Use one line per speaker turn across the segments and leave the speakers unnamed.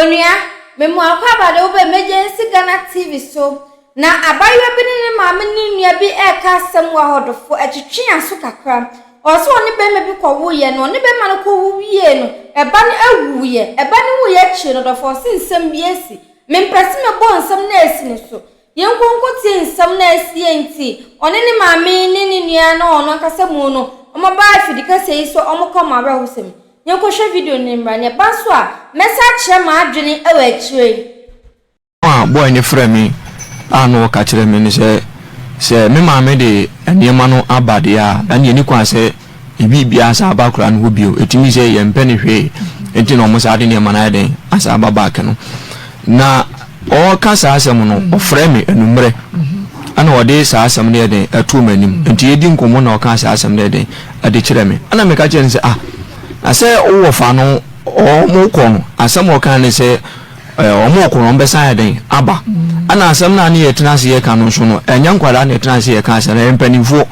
Onia, memo akwa de obe emergency Ghana TV so na abayo bi ne maame ni nua bi eka asem wa hodofo etwetwe aso kakra oso oni be me bi ko woye no oni be ma no ko wuye no eba ne awuye eba ne wuye chi no dofo sinsem bi esi mempesi me bo nsem na esi ne so yenkonko ti nsem na esi enti oni ne maame ni nua no ono akasemu no omo ba afidika sei so omo koma ba hosem yenko hwe video ne mra ne ba so a message ma adwene ewa akire
boy ni frame ano ka kire me ni se me maame de eniema no abade a na ne ni kwa se ibibia asa abakura no bio etimi se ye mpene hwe enti no mo sa de ne ma na den asa ababaka no na o ka sa asem no o frame enumre ana ode sa asem ne den atu manim enti edi nkomo na o ka sa asem ne den ade kire me ana me ka kire se ase wo fa no o mo ko no asem o ka ne se o mo ko no mbesa ya den aba ana asem na ne yetina se ye ka no so no enya nkwara na yetina se ye ka se na mpanifo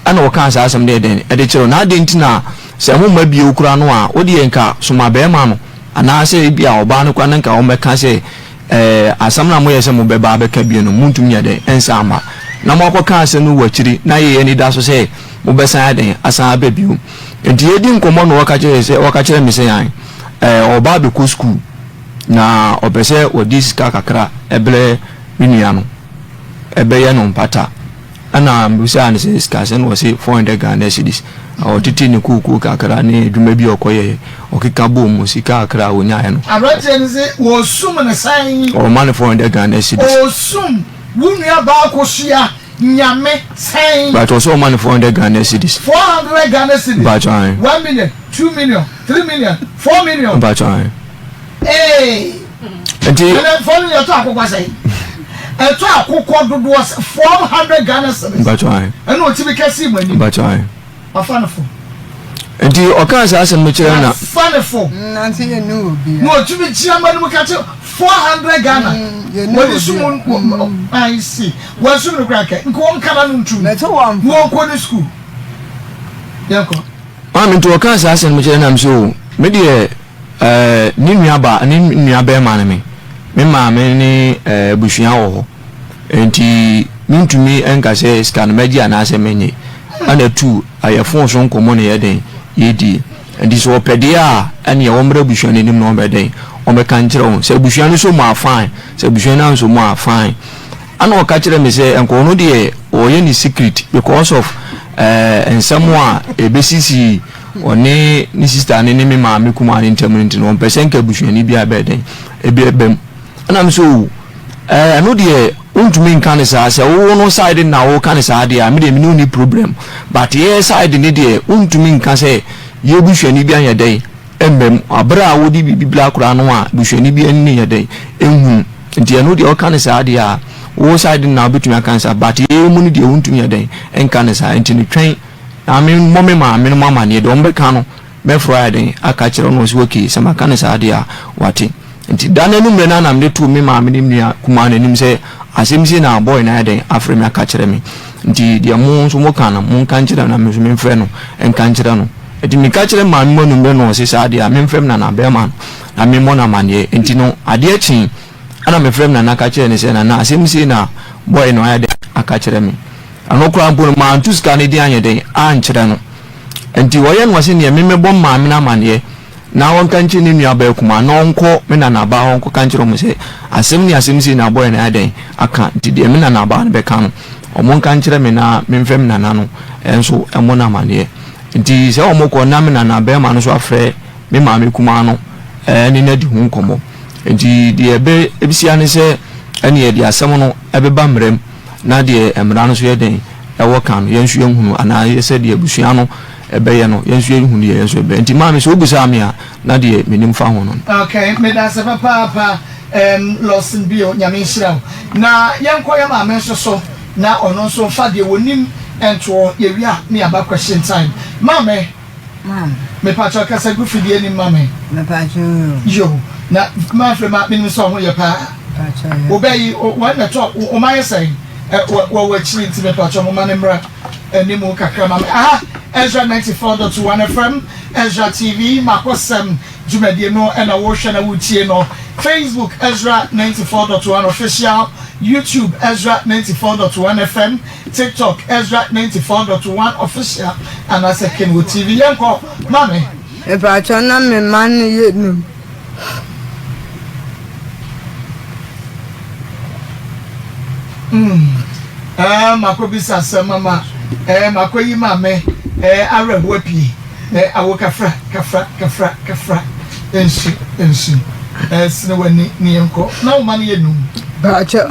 ana o ka sa asem ne den ade kire na ade ntina se mo ma bi okura no a odi enka soma be ma no ana se bia oba no kwa nka o meka se asem na mo ye se mo be ba be ka bi no muntum ya den ensa ama na mo akoka se no wachiri na ye ni da so se mo be san ya den asan ababiu enti edi nkomo no waka kire me se yan oba be ko school na obese odis kakra eble minua no ebe ye no mpata ana mbusa ne se skase no se 400 Ghana cedis o titi ne kuku kakra ne dwuma bi okoye okika bo mu sika kakra onya ye no
abrate ne se wo sum ne san
o man 400 Ghana cedis
o sum wunua ba ko soa nyame san
but also man 400 Ghana cedis
400 Ghana cedis
but
1 million 2 million 3 million 4 million
but
enti na phone yo to akokwa sai eto akokwa dodo 400 Ghana cedis
but
eno otibi kasi mani
but
afanafo
enti oka sa asem mechire na
afanafo
nanti ye no bi
no otibi chiama no kache 400 Ghana wodi sumu I see wo sumu no kraka nko nkana no ntu
na to wan
wo ko ni school yako
enti oka sa asem mechire na mso me de ni nua be ma ne me maame ni bushia wo enti mintumi enka se scan media na ase menye ana tu ayefo so nkomo ne yeden yedi enti so opede a ene wo mra bushia ne nim no obeden o me kan kire wo se bushia no so mo afan se bushia na so mo afan ana o ka kire me se enko no de o ye ni secret because of ensamo a ebesisi one ni sister ne me maame kuma ne ntamunti no pesen ka bushani bia beden ebem ana mso no de untumi nkan sa se wo no side na wo kan sa de a me de me no ni problem but ye side ne de untumi nkan se ye bushani bia ye den embem abra wo di bibla kura no a bushani bia ni ye den ehun nti no de o kan sa de a wo side na betumi kan sa but ye mu ni de untumi ye den enkan sa enti ni twen I mean, mama, near Don Becano, be Friday, a catcher on was working, some mechanics idea, what it. And Dana Numena, I'm the 2 Mimma, command and him say, as him see now, boy, and I day, after me, catcher me. Indeed, the moons Mokana, Mon Cancher and amusement friend, and Cancherano. It me catcher my monument, says idea, I'm friend and a bearman, I mean, Mona Manie, and Tino, a dear chin, and I'm a friend and a catcher and say, and as him see now, boy, no idea, a catcher me. Anokra mpo ma antu ska ne dia anyede ankyere no enti woyen wase ne me bom ma me na mane na won kanche ne nua ba kuma na onko me na na ba onko kankyere mo se asem si na boy na aden aka enti de me na na ba ne be ka no omon kankyere me na me mfem na na no enso emo na mane enti se omoko na me na ba ma no so afre me ma me kuma no ne na di hu nkomo enti de ebe ebisia ne se ene ye di asem no ebe ba mrem na de emrano so yeden ewo kan yensu yenhunu ana yese de abusua no ebeye no yensu yenhunu ye yensu ebe nti maame so obusa me a na de menim fa ho no
okay me da se papa losin bio nyame hira na yenko ya maame so na ono so fa de wonim ento ye wia me aba question time maame me pacho kasa gu fidie ni maame
me pacho
yo na ma fre ma menim so ho ye pa
pacho
obeyi o na to o ma yesai wa chiri ti me pacho mo manemra ni mu kakra ma Ezra 94.1 FM Ezra TV Makosem Jumedie no and a wash and a wutie no. Facebook Ezra 94.1 official, YouTube Ezra 94.1 FM, TikTok Ezra 94.1 official, and as a Kenwood TV. Yanko, Mami.
If I turn on my money, you know.
Makobisa mama. Makoyi mame. Are wepi. Awokafra, kafra. Ensi. Sine wani ni yanko. Na umani yenu.
Bacha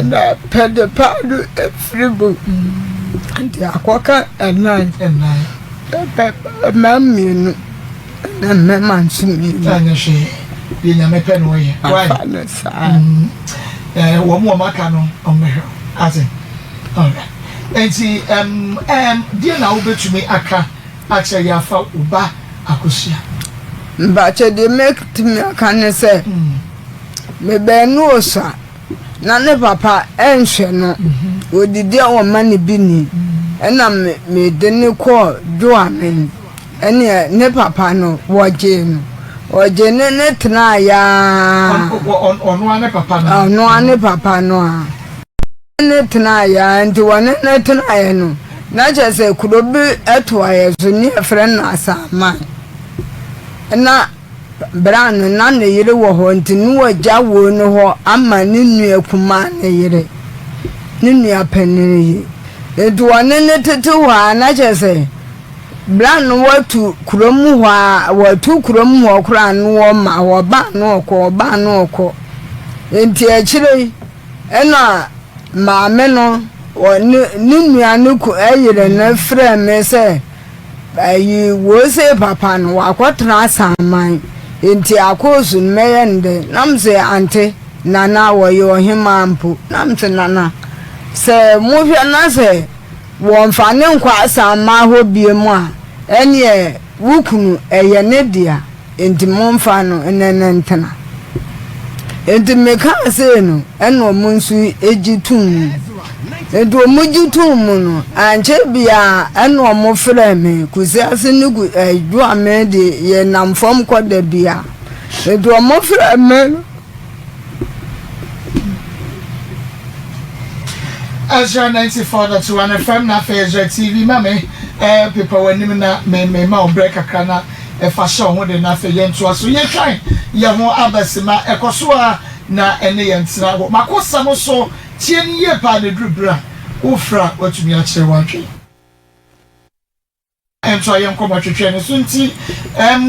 na pede padu fribu. Ndi akwaka enai. Maminu. Na memansimi.
Tanya she. Yenya mepe no ye.
Afana sa.
Wamu maka no omehro. Ate. Alright. Enti dia na ubetumi aka acha yafa uba akosia.
Bacha de make me aka say. Me be no osa. Na ne papa enhwe no. Odidi a mani bi ni. Ena me de ne ko do amen. Ene ne papa no woje no. Oje ne tena ya.
Ono ane papa no.
Ono ane papa no a. Ne tena ya nti wone ne tena ya no. Na je se kurobi eto aye so ni efre na asama. Na brand na ne yire wo ho nti nu waja wo no ho ama ne nu akuma ne yire. Ne nu apanini yi. Eto wone ne tete wa na je se brand watu kuromu wa watu kuromu wa kura no ma wo ba no ko enti akire ena maame no ni nuanu ku ayire na frɛ me se ayi wo se papa no akotra saman enti akosu meyende namse ante nana wo yo himampo namse nana se mu hwɛ na se won fa ne nkwa asama ho biemu a ene wukunu eye ne dia enti momfa no enenentena enti meka se no eno munsu ejitum enti omujitum no anche bia eno mo frɛ me kusi ase ne gu edu amede ye namfom koda bia enti mo frɛ me
Ezra 94.1 FM na Ezra TV mame people when na me ma break akana fashion ho de na fe yentoa so ye twan ye ho abasima ekoso a na ene yentra Makosem so tie ni ye pa de drubra ofra watumi a kire wadwe ento ye nkomo twetwe ne so nti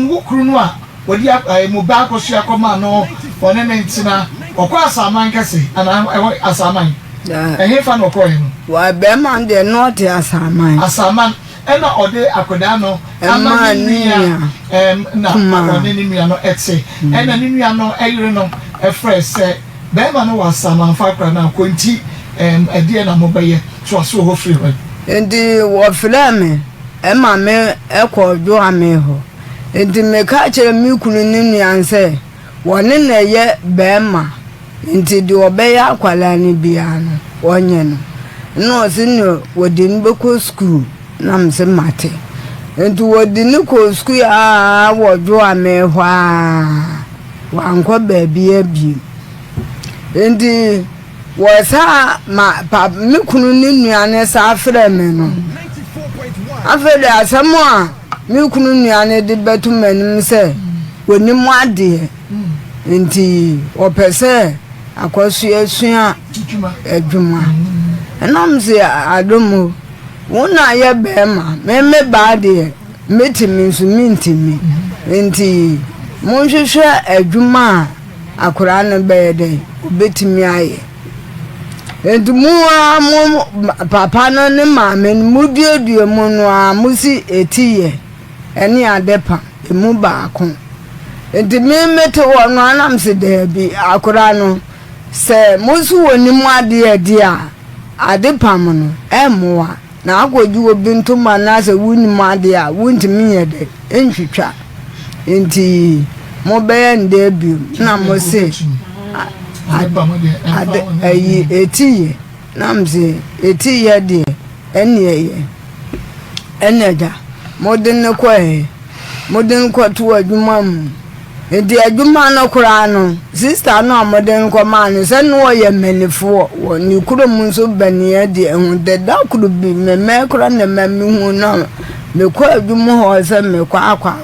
wukuru no a wodi mu ba akoso akoma no one ne ntina okwa asaman kase ana asaman hefa no koyi no
wa be man de not asaman ena ode akoda no amania na one ni nua no etse ena ni nua no eyire no efresh be man no asaman fa kra na konti ade na mobeye to aso ho free one endi wo frame ma me ekodo ame ho endi me ka kire mi kunu ni nua nse wone na ye be ma nti di obeya akwala ni bia no onye no sinu wodi nbeko school na mse mate nti wodi ni ko school a wodo amehwa wanko baabi abi nti wosa ma pa me kunu ni nuane sa afre me no afre asamo a me kunu nuane de betu manim se woni mu ade nti opese akwasu esua adwuma enamze adomo wona ye bema meme baade metimi nsu mintimi nti monhwehwe adwuma akora no bede obetimi aye enti mu papa no ne maame mu duedue mu no a musi etiye ene adepa emu baako enti mete wono anamse de bi akora no se musu woni mu ade a adepam no emoa na agoju obintu mana se wuni mu ade a wuntimi yede enhwetwa enti mo be nde bi na mo se ayi etiye namse etiye de eneye eneja mo de ne ko modern kwatu adwuma mu enti adwuma no kura no sister no modern kwama no se no ye menifo ni kuro mu so bania de hu de da kuro bi me kura na mami hu no me kwa adwuma ho se me kwa akwa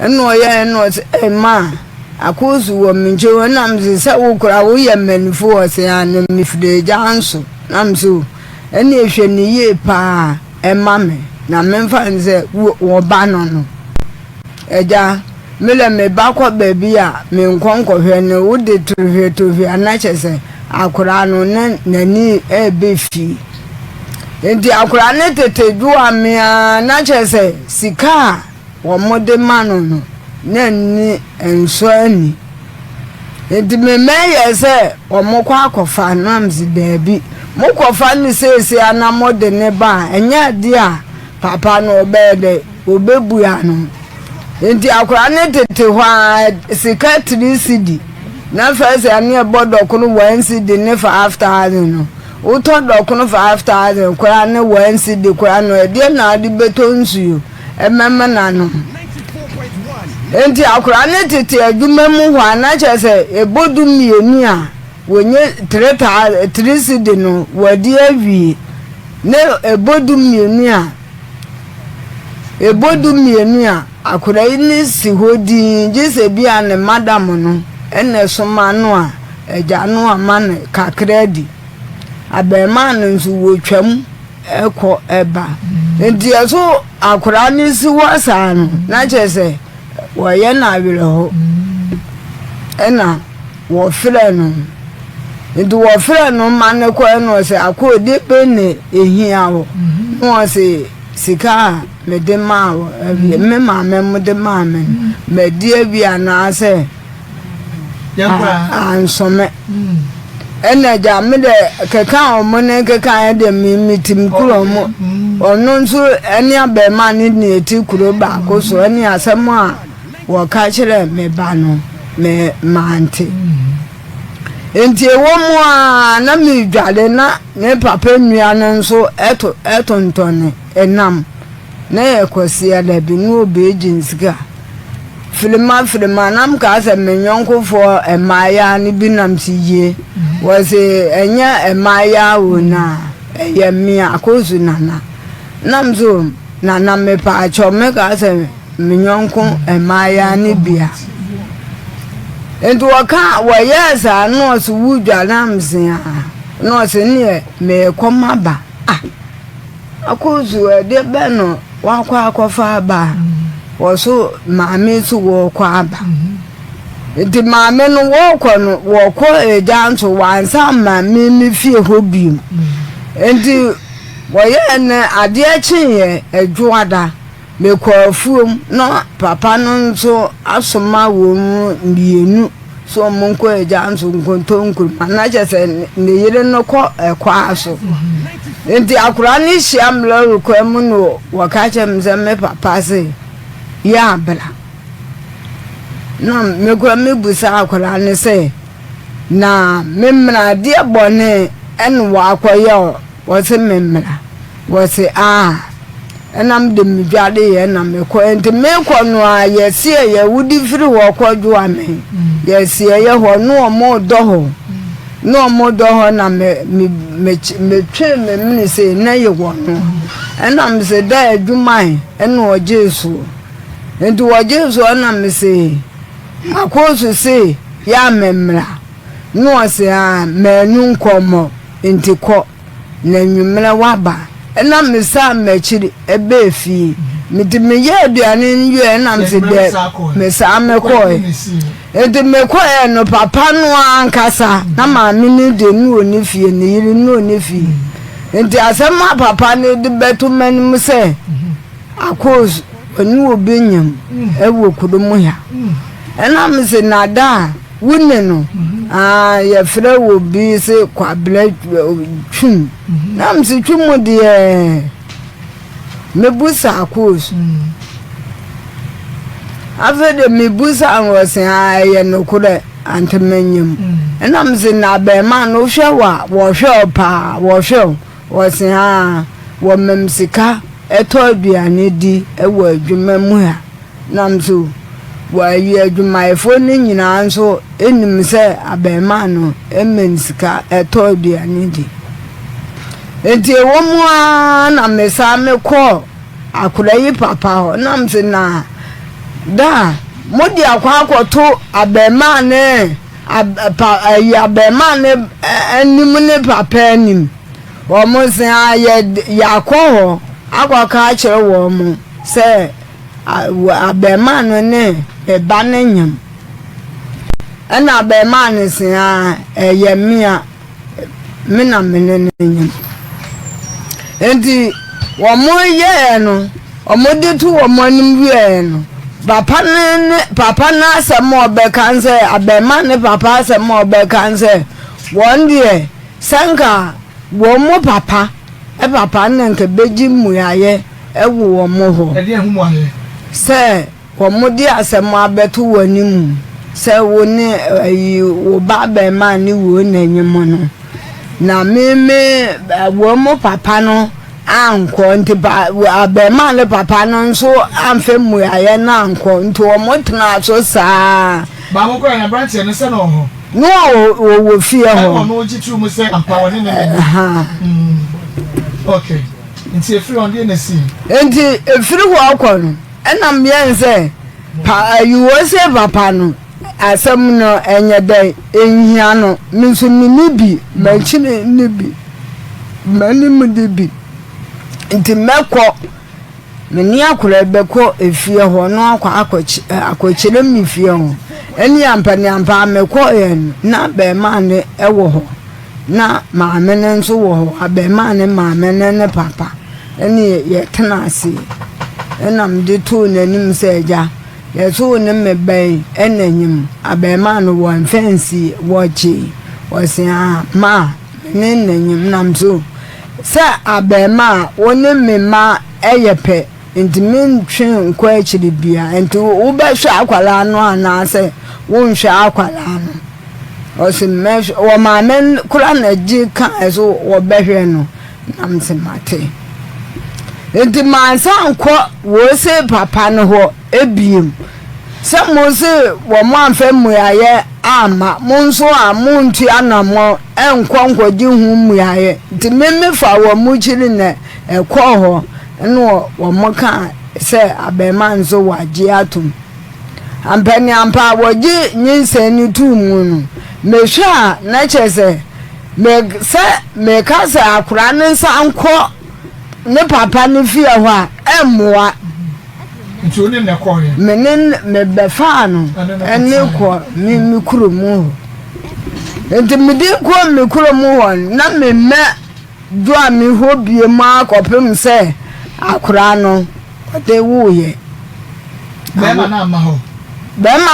eno ye no se ma akozu wo minje wonam se wo kura wo ye menifo se an mifde janso namso eni ehwe ni ye pa ema me na memfa nze wo ba no eja mele me ba kwa baby a me nkonko hwe ne wo de tohwe anache se akura no nani ebefi enti akura ne tete duwa me anache se sika wo mode mano no nani enso ani enti me meye se wo mokwa akofa namzi baby mokofa ni sese anamode ne ba enya dia papa no obede obebu ya no enti akura ne tete hwa sika 3 cd na first ani ebodo kono 1 cd ne for after no uto do kono for after kura ne 1 cd kura no e na adi beto nsuyo emema na no enti akura ne tete adwuma mu hwa na chese ebodu mienu a wonye 3 cd no wadi awie ne ebodu mienu a akura ini si hodi jise bia ne madam no ene soma no a eja no amane kakredi abema no nso wotwam eko eba enti eso akura ni si wasa no na chese wo ye na awere ho ena wo fere no enti wo fere no mane ko eno se akodi pe ne ehia wo no se sika me de ma me ma me de ma me die bia na se ansome eneja me de keka o mo ne keka de mitim kuro mo onu nso eni abe ma ni eti kuro ba ko so eni asemo a wo ka kire me ba no me mante enti ewo mu a na mi dwale na ne papa nua no nso eto ntone enam na ekosi ala bi no obe jinsika filima nam ka se menyonko fo emaya ni binam siye wose enya emaya wona eye mi akozu nana namzo nana me pa acho me ka se menyonko emaya ni bia ento waka wayesa no so wudwa namse no se ne me komaba akozu de beno wakwa akofa ba woso maame su wo kwa ba enti maame no wo ko ejanto wansa maame mi fie hobi enti woye ne ade achiye edwoada me ko afuom no papa no nso asoma wo mu mienu so monko ejanto nkonto nkuruma na jese ne yire no ko ekwa aso enti akura ni shiamlo rukwa mu no wakache mzeme papa se ya bla na me kwa me busa akura ni se na memra de bone en wa akoye wo se memra wo se enam de midwade ye na me ko enti me ko no a ye se ye wudi firi wo ko dwo ame ye se ye ho no mo do ho no mo do ho na me twe me mini se na ye wo no enam se da adwuman eno Jesu enti wo Jesu na me se akoso se ya memra no se menu nkomo enti ko na nwumra waba ena mesa mechiri ebe fi midime ye aduane nyu na mse de mesa mekoi edi mekoi no papa no ankasa na maami ni de nu oni fie ni yiri nu oni fie enti asema papa ni de betu manim se akos onu obenyam ewo kudomu ya ena mse nada wune no ya fere wo bi se kwabla twum na mse twum de mebusa akos afede mebusa anwose ya nokure antemenyem ena mse na be ma no hwe wo hwe pa wo hwe wo se wo memsika eto aduane di ewo adwuma mu ha namso wa yi adwumayefo ni nyina nso enim se abema no emensika etoduane di enti ewomu a na mesa me ko akura yi papa ho namse na da modi akwa akoto abema ne abema ne anim ne papa anim wo mo se yakọ ho akwaka kire wo mo se abema no ne eba ne nyam ana abema ne se yemia mina menene nyam enti wo mo ye no o mo de tu wo mo anim wie no papa na asem obeka nse abema ne papa asem obeka nse won de sanka wo mo papa papa na nke beji muyaye ewu wo mo ho
e de hu mo aye
se wo mo di asem abetu wanimu se wo ni wo ba abema ni wo na nyimo no na meme wo mo papa no anko nti abema le papa no nso amfe muyaye na anko nti wo mo tena so saa
ba mo ko na branch ne se no ho
no wo fie ho
no jitu mu se ampa woni ne okay nti efiri on dey na si
enti efiri ho akọ no enam yen se you say papa no asem no enye dai enhia no nso ni bi ma chine ni bi mani mu de bi nti mekọ meni akura beko efie ho no akọchire mi fie ho eni ampa mekọ yen na be ma ne ewo ho na maame ne nso wo ho abema ne maame ne papa eni ye tena ase enam de to nanim seja ye so ne meben enanyim abema no won fancy watchi wosia ma ne nanyim nam so sa abema woni mema eyepe intimin twen kwa achiri bia enti wo be hwa akwala no ana se wo nhwa akwala no osimmesh wo mamen kura na ji kan eso wo behwe no nam se mate enti mansa anko wo se papa no ho ebiem se mo se wo mo anfa muyaye ama mo nso a mo ntu anamo enko ji hu muyaye enti memme fa wo mu chiri na ekọ ho no wo mo kan se abema nso waji atum ampani ampa woji nyinse ni tumu no mehwa na chese me kasa akura nsa anko ne papa ne fie ho a emmoa
nti oni ne ko ye
menen me befa no ene ko mi kuromu enti me di ko mi kuromu ho na me do a mi ho bie ma akopem se akura no de wuye
be ma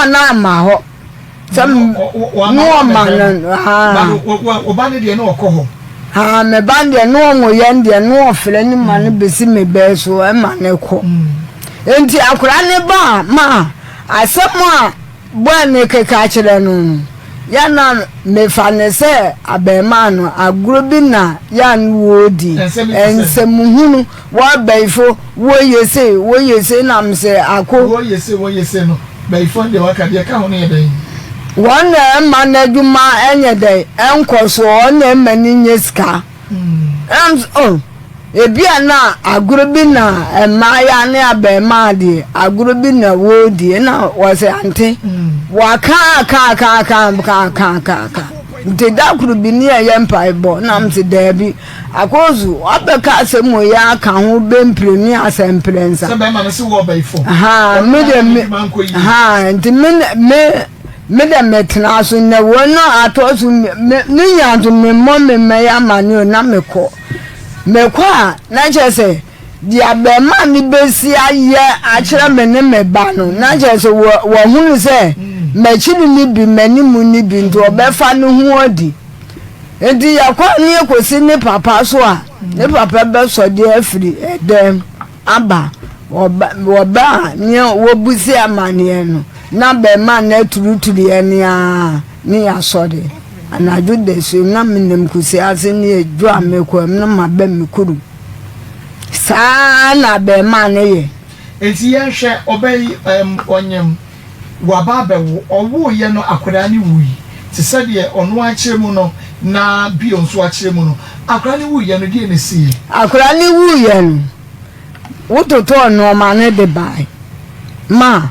na ma ho sam no man ha o ba ne de no ko ho
ha me bande no ngo yende no ofle ni man besi me be so e ma ne ko enti akura ne ba ma asemo a bo ne keka kire no ya na me fa ne se abema no aguro bi na ya wodi ensemuhunu wa baifo wo yese na mse ako
wo yese no baifo de wakade ka ho ne den
won na managuma enye de enkoso na mani nyeska ebia na aguro bi na emaya ne abema de aguro bi na wodi na wose ante waka nti da kuru bi ni ye mpaibo na mti debi akozu obeka asemo ya ka ho bempre ni asemprensa
se be ma no se wo baifo
ha nti me de metna so na wono atosu ni yanzu me mo me ya mani na meko a na chese di abema ni besi aye akire me ne me ba no na chese wo hunu se machini ni bi mani mu ni bi nto obefa no hu odi enti yakwa ni ekosi ni papa so a ni papa be so de afiri edem aba oba ni wo busi amane no na be ma na turuturi eni a ni asode anaju de so na menem kusi ase ni eju amekwa na ma be mekuru sa na be ma ne ye
enti yen hwe obey onyem wababewo owo ye no akoda ne wuyi ti sade ono akire mu no na bi onso akire mu no akoda ne wuyi no die ne sie
akoda ne wuyi no wototo no ma ne de bai ma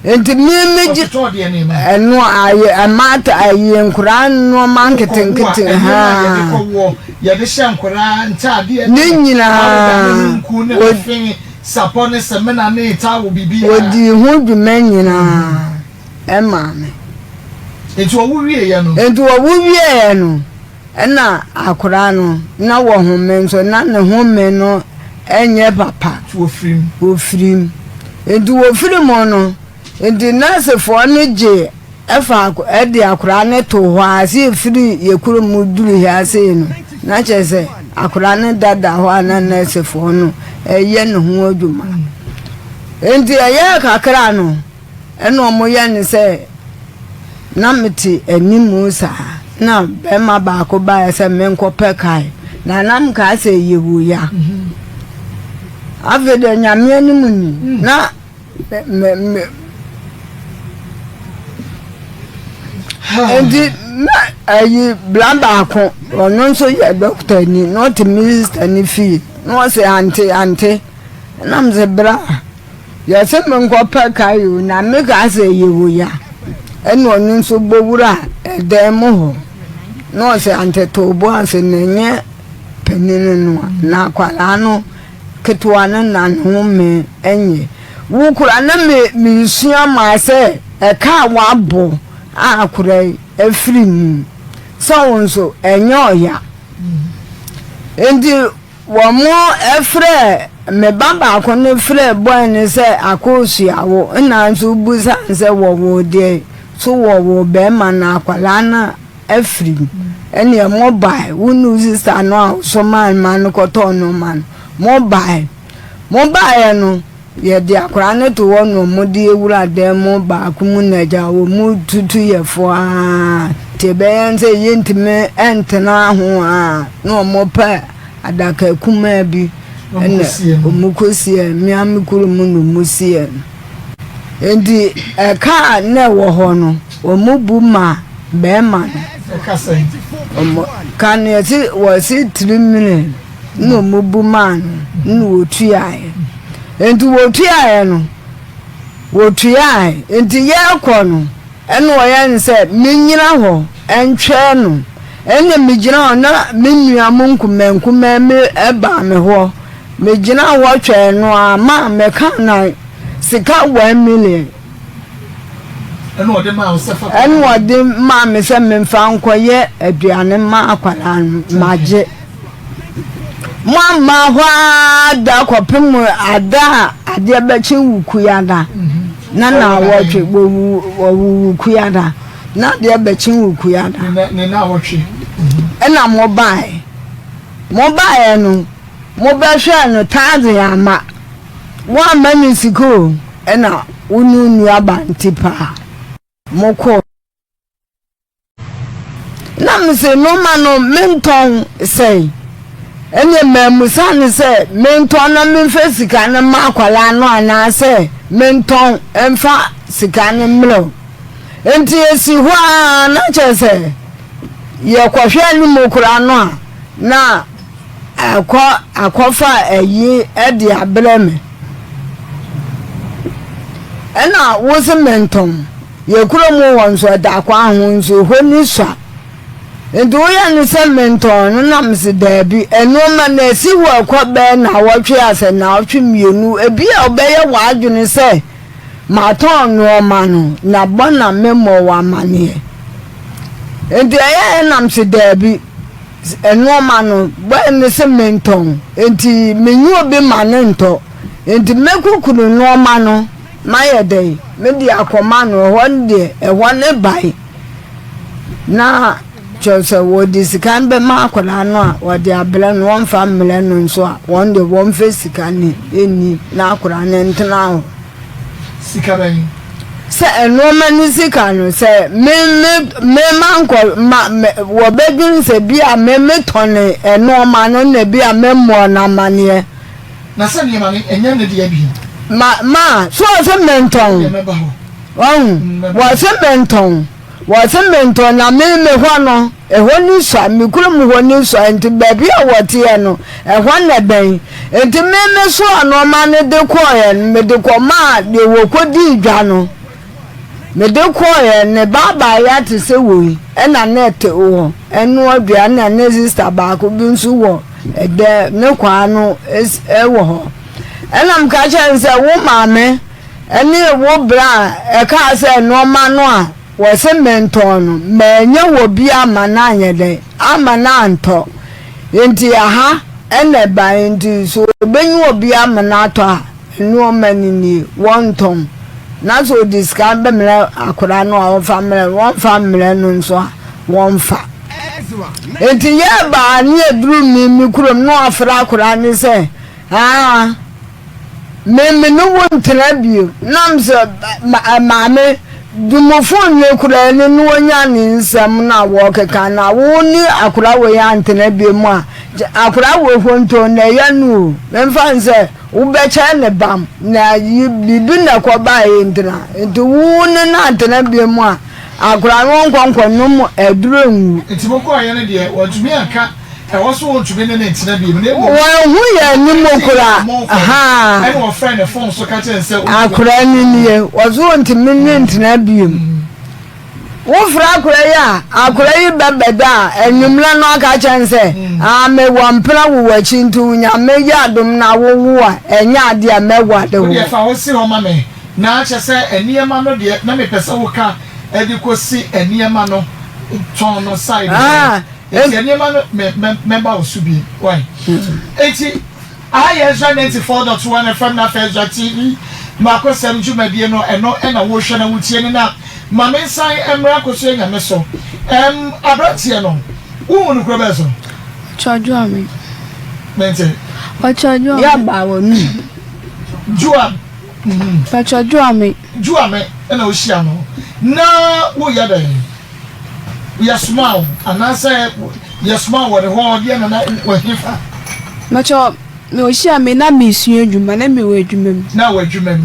enti meji
to de ne ma
eno aye amata aye nkura no ma nkete ha
ye de hye nkura ntade
ne nyina
odin sapone semena ne tawo bibia
odi hu dwuma nyina ema me
enti wo wie ye no
ena akura no na wo home nso na ne home no enye papa ofrim enti wo frim no enti nurse fo ne je efa ede akura ne to ho ase firi yekuro mu duru hi ase no na chese akura ne dada ho na nurse fo no eye ne ho adwuma enti eye kakra no eno mo ye ne se na meti animu sa na be ma ba ko ba se menko pekai na nam ka se yewu ya avede nyame animu ni na enti na ayi blamba ko ono so ye doctor ni not minister ni fi no se ante nam ze bra ya se menko pekai na me ka se yewu ya eno onu nso gbowura edem ho no se ante to bo ase nenye penene no na kwala no ketwa na no me enye wukura na me sua ma se e ka wa bo akura efiri mu so nso enye oya endi wo mo efre me baba ko ne frɛ boy ne se akosiawo na nso busa nse wo de so wo be ma na akwala na afri ene mobile wonu sister no so man ko to no man mobile no ye de akwala ne to wono mo de ewura dem mobile kumu na ja wo mu tutu ye fo a te be nse yentime entena ho a no mo pa adaka kuma bi ene omukosie miami kuru mu no musie endi ka na wo ho no omubu ma be ma no kan yesi wasi 3 minutes no mubu ma no wotuae endi wotuae no endi ye ko no ene wo ye nse menyina ho entwe no ene megyina ho na menua munkumenkume me eba me ho megyina ho twe no ama me ka na sika 1 million
eno de ma osefa
eno de ma me se me fa nkoye aduane ma akwala maje ma hwa da kopem ada ade bechi wukuyada na wotwe wukuyada na de bechi wukuyada
ne na wotwe
ena mobile no mo be hwe no taze ama wa mani siko ena unu abantipa moko na mse no mano menton say ene memusa ne say menton na memfa sika na makwala no ana say menton emfa sika ne mlo enti esi hwa na chese ye kwahwe ni mokura no na akofa eyi edi abreme ena wosi mentom ye kuro mu wonso da kwa ho nso honi swa enti wo ya ne se mentom no nam se da bi eno ma na si wo akwa be na wotwe ase na wotwe mienu ebi a obeye wadwene se ma ton no ma no na bona memo wa mane enti ya nam se da bi eno ma no bo ne se mentom enti menyu obi ma ne nto enti mekukunu no ma no maye dey medi akoma no honde ne bai na chose wo disikan be ma akola no a wo de abele no won fa mele no nso a won de won fe sikani eni na akora ne ntena ho
sika ben
se eno mani sikano se me manko wo bedun se bia me tone eno ma no na bia me mo na mane
na se ni ma ni enya ne de bi
ma so se menton wa se menton na me ho no ho ni so me kurum ho ni so enti baby a wote e no ho na ben enti me so no ma ne de ko ye me de ko ma de wo ko di dwa no me de ko ye ne baba ya te se wo e na net wo enu odua na ne sister ba ko bi nso wo e de ne kwa no e wo ho enam ka chense wo maame eni wo bra e ka se no ma no a wo se menton no menye wo bi ama na anyede ama na anto enti aha ene ba enti so benyi wo bi ama na ato a enu manini wonton na so diskan be mele akura no a wo family no nso a won fa enti ye ba ni eduru mi kurom no afra akura ni se me no wontra bio nam se maame dumofon ye kura ni no nya ni nsam na wo keka na wo ni akura wo ya antena bio mu a akura wo honto na ya nu memfa nse wo be cha ne bam na bibi na ko ba ye ndina nti wo ni na antena bio mu a akura no nkonkon no mu eduro nwu
nti boko aye ne de wotumi aka e wo so wotumi ne ntina bi ne wo
hu ya ni mokura
aha e wo friend e phone so ka chense
akura ni nie wo so ntimi ne ntina bi wo fra akura ya akura yi bebeda enumla no ka chense me wampra wo wachi ntu nya me ya dum na wo wo a enya ade a mewa de wo
ye fa wo si ho ma me na chese eniema no de na me pese wo ka edi kosi eniema no ton no side enti eniema no member osubi why enti ayesha 94.1 FM na Fezra TV Makosem jumadie no eno na wo hwe na wutie ni na mame san emra koso enya me so abratie no wo nu kro be so
chojo ami
mente
o chojo
ya ba wo ni
jua
chojo ami
jua me na o hia no na wo ya da yasmao anasa yasmao wo de ho de na wo hifa
macho me o hia me na me su adwuma na me wo adwuma
na wo adwuma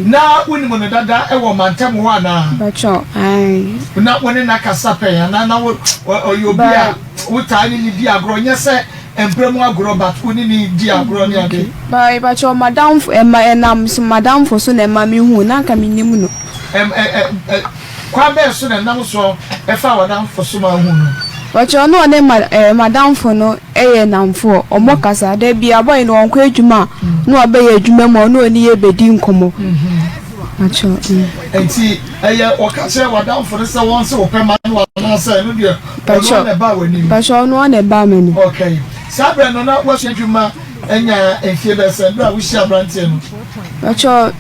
na woni mo no dada e wo mantem ho ana
macho ai
na woni na kasape na wo oyobia wo tani ni di agro nyese empremu agro bat woni ni di agro ni ade
bai macho madam enam madam fo so na ma me hu na ka me nim no kwa be so na nam so e fa wadam fo so ma hu no wacho no ne madam fo no eye namfo omo kasa de bia boy no onko adwuma no obeye adwuma mo no ni ye bedi nkomo wacho
enti eye okase wadam fo se won se opema no na se no de
wacho
na ba wani
wacho no na ba mani
okay sabre no na waso adwuma enya enfie be se bra wo hia brantie no
wacho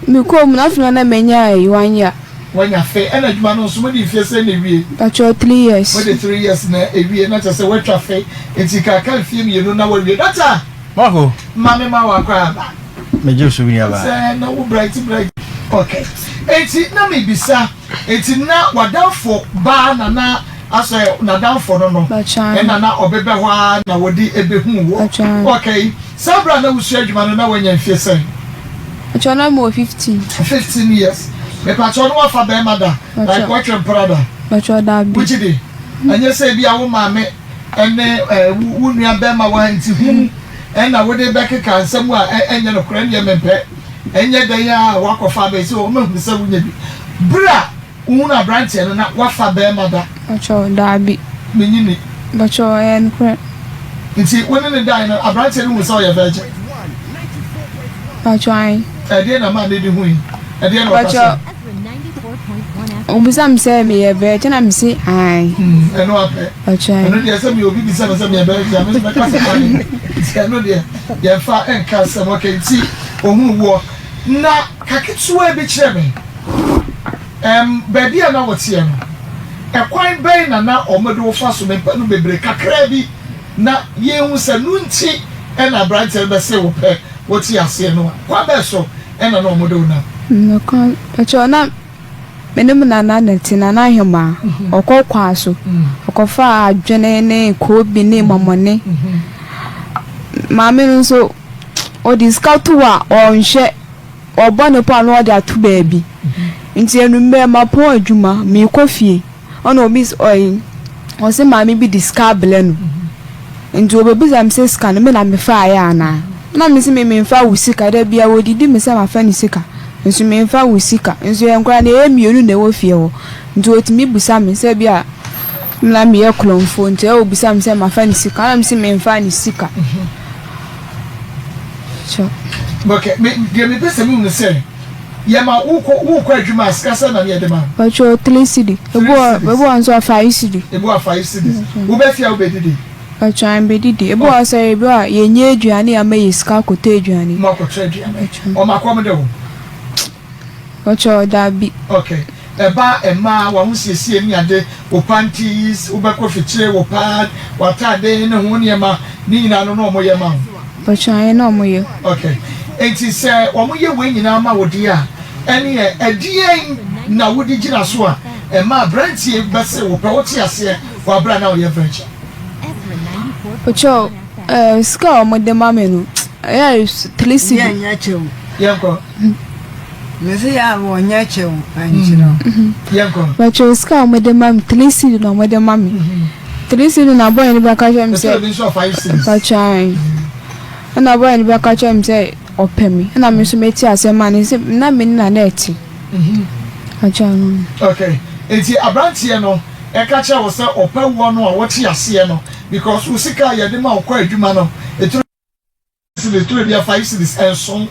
mi ko mu na funa na menya yiwanya
wanya fe ena djuma no so modi fie se na wie
pacho 3 years
modi 3 years na ewie na tse we twa fe enti ka ka fie mi no na we wie data
mako
mame ma wa kwa ba
meje so bi aba
se na wo bright okay enti na me bisa enti na wadafo ba na aso na danfo no ena na obebe ho na wodi ebehu wo okay sabra na wusu adjuma no na wanya fie se
pacho na mo 15
years me pacho no afa be mada like what your brother
pacho da bi
which dey anya say bia wo maame ene wo nua be ma wa nti hu ena wo de be keka nsam a enye no kora ne mempe enye dan ya wakofa be so o ma hu se wo nya bi bra wo na branch no na wafa be mada
pacho da bi
menyini
pacho en kora
nti wo ne dan no branch no wo so ya virgin
pacho ai
de na ma de hu yi de na
pacho Obisam say me e be tena me say ai
eno ape
pacho ai
eno de say me obi bi say me e be ya me ka say ai eno de ya fa enka say mo ke ti ohun wo na kaketsuwa bi kire me baby na wotie no e kwan ben na omedo fa so me pa no bebre kakra bi na ye hu say nu nti ena branch be say wo pe wotie ase no kwa be so ena na omedo na
no kan pacho na menem na tina na hema okokwa so okofa adwene ne ko bi ne momone maame nso o discount wa o nhye o bone pa no de atu baabi nti enumbe ma pon adwuma mi kofie ona obi o se ma mi bi discount bele no nti obebisa me se scan me na me fa ya na me se me fa wusika da bia wodidi me se ma fa ni sika nso me fa wusika nso enkra na emionu na wo fie ho nti otimi busa me se bia na me ye klonfo nti e obisa me se ma fa ni sika na me se me fa ni sika so
okay me pese me say yema wo adwuma askasa na ye de ma
pacho 3 cd ebo anso 5 cd
ebo 5 cd wo be fia wo be didi
pacho am be didi ebo asere ebo a yenye aduane ya me iska kote aduane
ma ko tre aduane o ma ko me de wo
pacho da bi
okay eba ema wa hu siesie ni ade wo panties wo be ko fitire wo pad wa tade ne ho ne ma ni nyina no no mo ye ma
pacho ai no mo ye
okay enti say wo mo ye we nyina ma wo di a ene e adien na wo di gina so a ema brantie be se wo pe wo ti ase wo abra na wo ye french
pacho ska mo de mame no ya tlisi
nya chew
yanko
mesi ya wo nya chew anjiro
yanko
pacho ska mo de mame tlisi no mo de mame tlisi na boy ni ba ka jam se pacho ai na boy ni ba ka jam se opemi na me so meti asema ni se na me na na eti pacho
okay enti abrantie no e ka che wo se opa wo no a wo ti ase no because usika ya de ma okwa adwuma no eturu bia 5 cities enso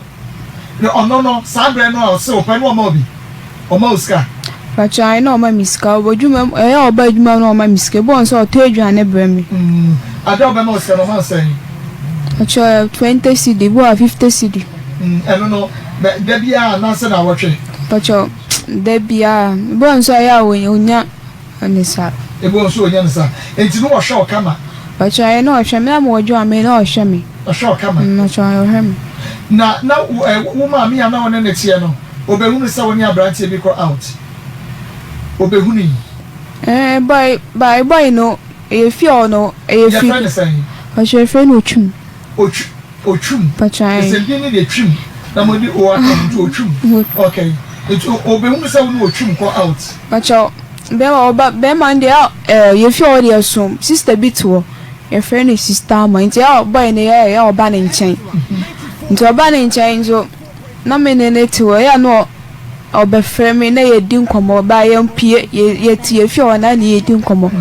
no no sabre no se opa no ma obi o ma usika
pacho ai no ma miska obodwuma oba adwuma no ma miska bo nso o to adwane bremi
ada oba ma usika no ma say
pacho 20 cd bo 50 cd
no de bia na se na wotwe
pacho de bia bo nso ya onya anisa
ebo nso onya nisa enti no wo hwe kama
pacho ai no hwe me am ojo ame no hwe me
hwe kama
no cho hwe me
na wo ma mi ana wona na tie no obehunu se woni abrantie bi ko out obehunu
boy no e fi ono e fi pacho e fi no twum
ochum
pacho ai
se bi ni de twum na modi o aka to ochum okay it obehunu se woni ochum ko out
pacho be man de ye fi o de so sister bitwo e friend ni sister ma nti boy ne ya oba ne nchen nti oba ne nchen so na me ne tiwo ya no oba frame na ye di nkomo ba ye mpie ye tie fi o na ye di nkomo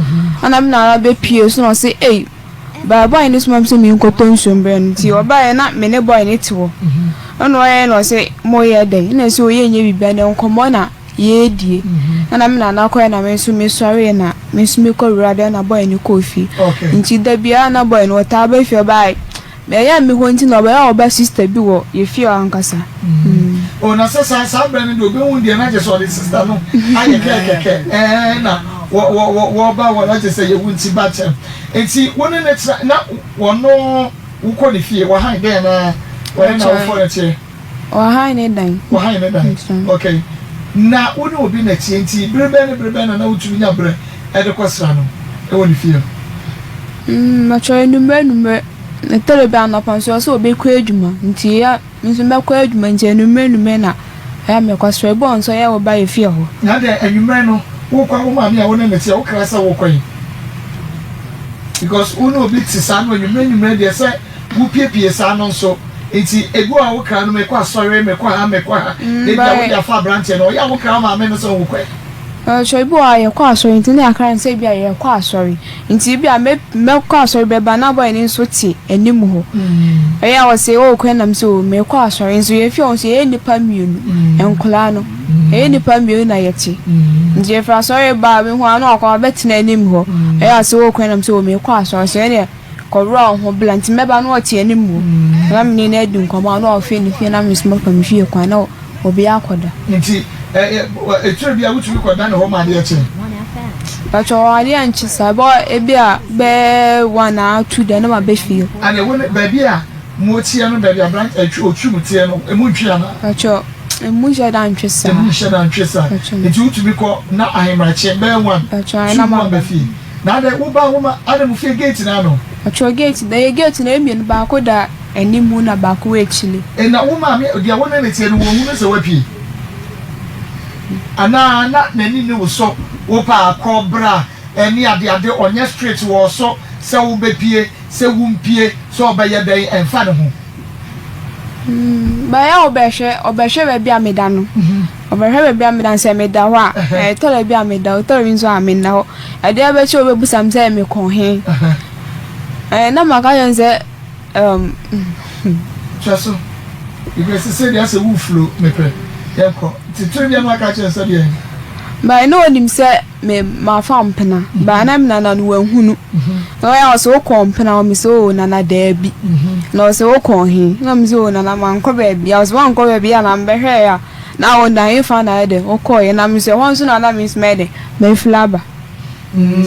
ana me na be pie so no say ba boy ni so mam se mi nkoto nsombre nti oba ye na me ne boy ne tiwo ono ye no say mo ye den na so ye nye bibia ne nkomo na ye die ana me na akoya na me so me sori na me so me ko rade na boy ni kofi nti da bia na boy no ta ba fi oba me ya me ho nti na oba sister bi wo ye fi ankasa
o na sa brand do be hu die na je so the sister no aye keke na wo ba wo na je say ye hu nti ba chem enti woni na wono wo ko ni fie wo han dey na wo na wo for na che
o han ne dan
okay na woni obi na tie nti brebe na wotu nya bre e de kwasra no e woni fie
ma cho enumre na tele ba na panso so obi kwa adwuma nti ya nso me kwa adwuma nti enumre na ya me kwasra bo nso ya wo ba ye fie ho
na de enumre no wo kwa wo ma me a woni na tie wo kra sa wo kwan because uno obi ti sa no enumre de say wo piepie sa no nso enti egu a wo kra no me kwa sorry me kwa ha e da wo ya fa branch no ya wo kra ma me no so wo kwa
so ibo a ye kwa sorry nti na akran say bia ye kwa sorry nti bia me kwa sorry be ba na boy ni nso ti anim ho ya wo say wo kwa nam so me kwa sorry nso ye fi on say ye nipa mienu enkola no ye nipa mienu na ye ti nti ye fra sorry ba me ho anu akwa betina anim ho ya say wo kwa nam so me kwa sorry so ye korro ho blanti meba no oti anim ho na me na adu nkoma no ofe ni fi na me small kam fi kwa na obi akoda
nti eturu bia wutu ko dan ho ma de eche
pacho ali anchi sabo ebia be 1 or 2 de na ma be feel
ane woni ba bia mo tie no ba bia branch otu mu tie no emu twia na
pacho emu jada antwesa
eti wutu bi ko na ahimrache be 1
pacho na ma
be feel na de wo ba wo ma ade mu fie gate na no
pacho gate na emi no ba ko da enimu na baako echile
na wo ma me dia wona ne tie no wo hu se wapi ana na nani ne wo so wo pa akobra eni ade onye straight wo so se wo bepie se wo mpie so obeye den enfa ne ho
ba ya obehwe be bia meda no obehwe be bia meda se meda ho a tole bia meda tole nzo amena ho ade abeche obebusam se me kon he na maka yense
chaso because say there say wo flow mepe yeko titiri bia maka chense de
ba no onim se me ma fam pena ba na me na no wanhunu no ya so kon pena o mi so na na da bi no so kon he na mi so na na man ko ba bi as wan ko ba bi na mbehwe ya na won dan ifa na de o ko ye na mi se won so na mi smede me flaba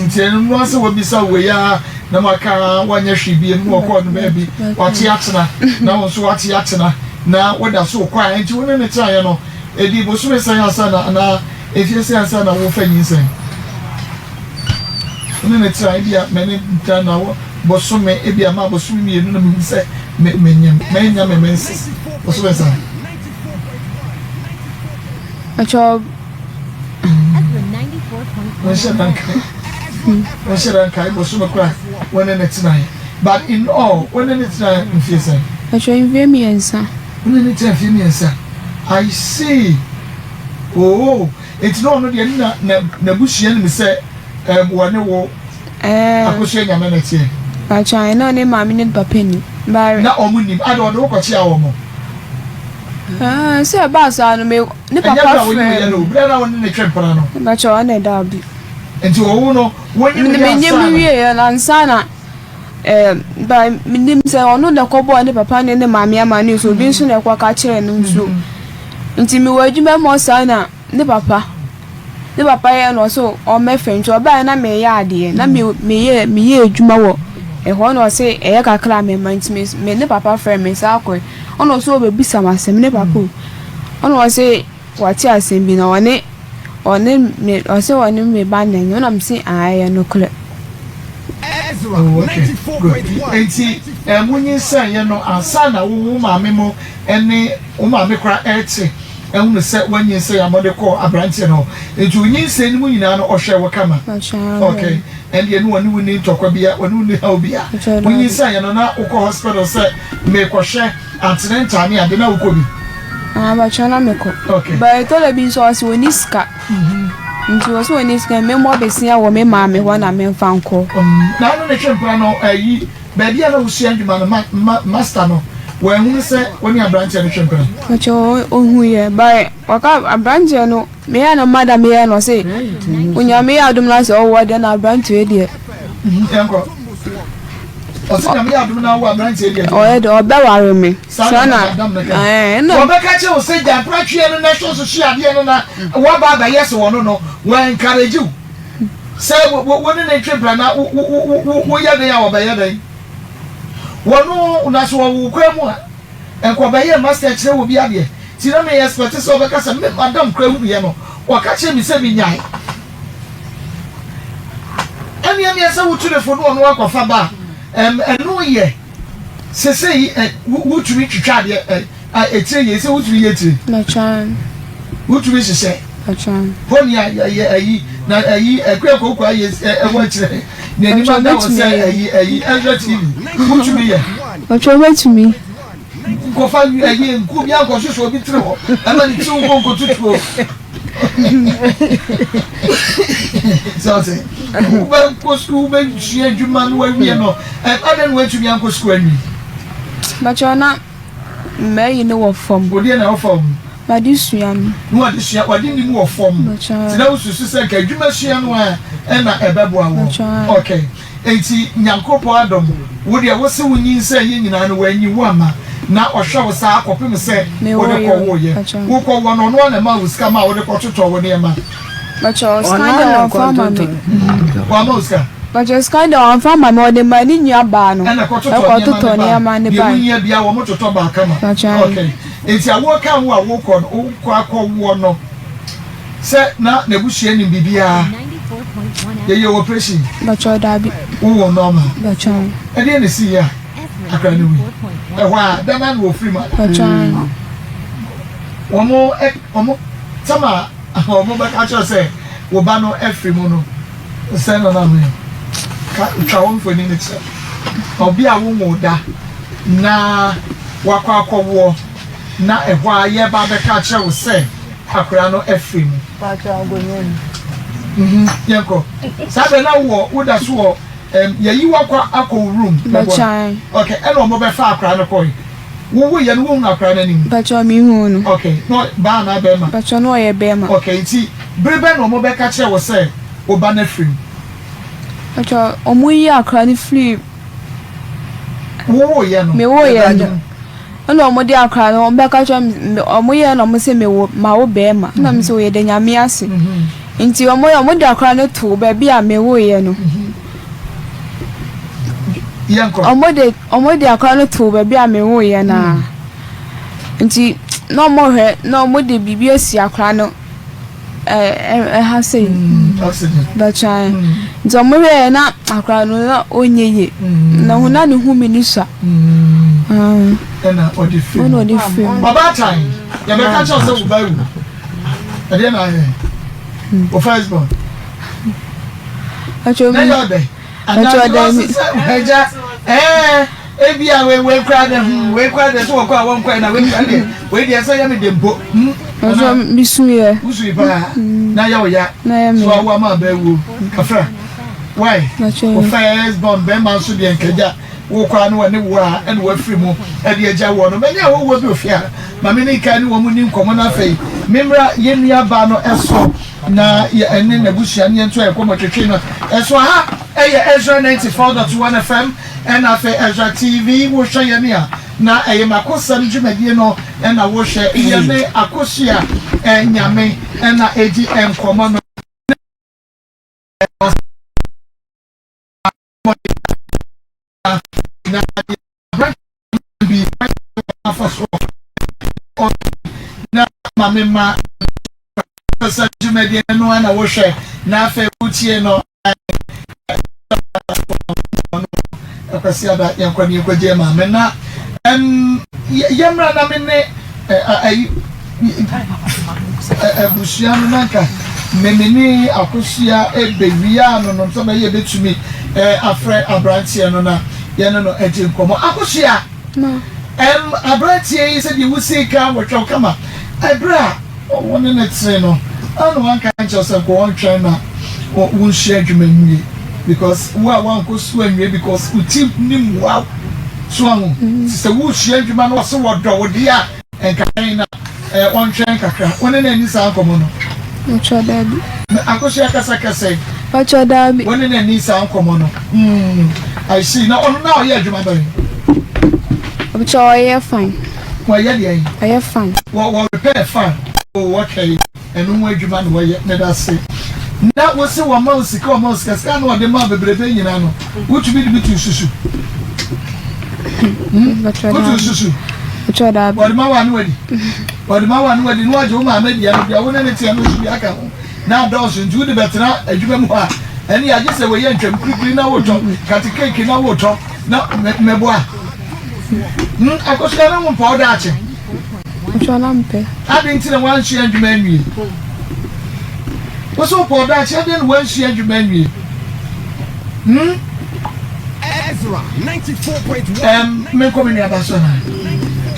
tienu no se wo bi sa we ya na maka wanya hwibie mu ko no ba bi wati atena na won so wati atena na woda so kwa enti won ne tira ye no edi bo so me san asa na efie se ansa na wo fa nyinsen ne try bia meni nta na wo bosome e bia ma bosome mienu na mi se menyam mensis bosome sa
acho
when she bosome kwa when ne try but in all when ne try in fie se
acho invie mi ensa
when ne try fie mi ensa I see oh it's no de na bushia ni se wone wo akoshe nyame na tie
acha na ne ma mi ne papa ni ba
na omunim ado do ko chia wo mo
se ba sa no me ne papa
fe no bra na woni ne twempara no
ba cha na da bi
enti wo no woni
me nyem wie na nsana ba minim se ono da ko bo ne papa ne ma mi ama ne so bi nso ne kwa ka kire no nso nti mi wadwuma mo sa na ne papa ye no so o me fencho ba na me ya ade na me ye adwuma wo ho no se eye kakra me mantimi me ne papa frɛ me sa akɔ ono so obebisa masem ne papa ono se wati asem bi na one me o se one me ba na nyo na me se aye no kle
enti munyi sa ye no ansa na wo maame mo ene wo maame kra ete ehunu se wanyi se amode ko abrantie no enti onyi se ni mu nyina no ohwe wo kama okay and ye no woni woni tokwa bia woni woni ha obia onyi se ye no na ukọ hospital se me ko hwe antinenta ni ade na ukọ bi
ba chana me ko
okay
ba to le bi so as woni ska nti wo so woni ska me mo besia wo me maame ho na me fanko
na no ne twempra no ayi ba bia na usua nduma no master no when say when you branch and champion
ocho ohu ye by waka branch no me ya no madam me no say unya me ya dum na say o wode na branch e de
yanko o say me ya dum na wo branch e de
o e de o be ware me
sana no o be ka che o say ja branch e no na so shia de no na wo ba yes wo no we encourage you say wo ne champion na wo ya de ya wo ba ya de wono unaso wo kwamu a enko ba ye master kire wo bi ade ti na me expect so be ka se me madam kwamu ye no o ka che mi se mi nyai emi se wo telefone no akwafa ba eno ye se wo tumi twitwa de etire ye se wo tumi ye tire
na chan
wo tumi se
na chan
poni ayi na ayi ekrekoko ayi ewo kire na ni ma na wo se ayi SOMPATV wo tumi ye
o chowe tumi
ko fa ayi nku bi anko so bi tire ho ama ni tun ko tutu so say ba ko school be chia juma no wi no adan we tumi anko school ani
ba chona me yi no wo fom
odi na wo fom
ba di suam
no odi sua odi ni mu wo fom ti na wo susu se ka juma sua no a na ebebo awo okay enti nyankopo adom wo de wo se wonyi se ye nyina no wanyi wo ama na ohwe wo sa akopem se wo de ko wo ye wo ko wo no no na ma wo ska ma wo de ko toto wo ne ma
but you kind of farmer me
wa ma uska
but you kind of farmer me de ma ni nua ba no
na ko toto
ne ma ne ba
ye bia wo mo toto ba kama okay enti awo kan wo awo ko akọ no se na nebuhie ni bibia ye operation
but you da bi
wo normal
but you
e dey na see ya akra ni wi Ewa the man will free man. Omo sama omo ba ka cho say wo ba no free mo no. Say no na me. Ka twa won for ni next. Obi a wo mo da na wakwa akwo na ehwa ye ba be ka che wo say akura no free mo.
Ba twa agonye.
Yanko. Sabe na wo da so wo yayi wakwa akọ room. Okay, and omo be fa akura no koy. Wo ye no na akura na nim.
Ba twa mi hu no.
Okay, no ba na be ma.
Ba twa no ye be ma.
Okay, nti brebe no omo be ka che wo say wo ba na free.
Ba twa omo yi akura ni free.
Wo ye no.
Me wo ye no. Ono omo di akura no omo be ka che omo ye no omo se me wo ma wo be ma. Na me se wo ye de nyame ase. Nti omo di akura no to be bia me wo ye no. Omo de akwa no to ba bia me wo ye na nti no mo hwe no mo de bibi asi akwa no ha sei ba chan nti omo hwe na akwa no na onye ye na hu na ne hu mi ni sa
na odi baba time ya be ka cho se wo ba wu ade na he o first born
acho mi
ebia we crowd so kwa won kwa na we crowd we dey say ya me dempo
so misuye
usu ba na ya oya so awa ma ba wu kafra why o first born be man so de nkaja wo kwa no ne wo a e wo afiri mu e de agya wo no me nya wo bi ofia ma me ni ka ni wo mu ni nkomo na fei memra yemia ba no eso na ene na busia ne nto e komo twetwe no eso ha Ezra 94.1 FM and afe Ezra TV wo hwe ye ne a na Makosem djumadi no na wo hwe ye ne akosia nyame na edi enkomo no na bi afaso na mamema Makosem djumadi no na wo hwe na afe butie no akwasi ada yankwani kwaje ma mena yamra na menne busiano nanka memeni akosia ebewia no so be ye betumi afre abrantie no na ye no eje nkomo akosia abrantie yi se di wusika wotwo kama abra woni ne tre no anu wanka nche ko won twen na won share adwumanwie because one go swim because we team nim wow so sister wo share adwuma no so wodo wo dia enkan na on train kakra woni na ni sa nkomo no
chodabi
akosia kasa
pa chodabi
woni na ni sa nkomo no I see na on na ye adwuma ba
oye fine
wa ye dey
aye fine
wo repair fine okay enu mo adwuma no ye na da say na wo se wo ma usika ska no de ma bebrebe nyina no wotumi de bitu susu bitu susu
choda
wadi ma wa no wadi no ajo ma media no bia wona ne tie no su aka ho na dose ntu de betra adwuma mu ha eni age se we ye ntwam krikri na woto kati cake na woto na meboa akoska na mo powder ache
chola mpe
adi nti na wan hye adwuma anwie what's up for that? I didn't want to see you, man.
Ezra 94.1.
Me come in here,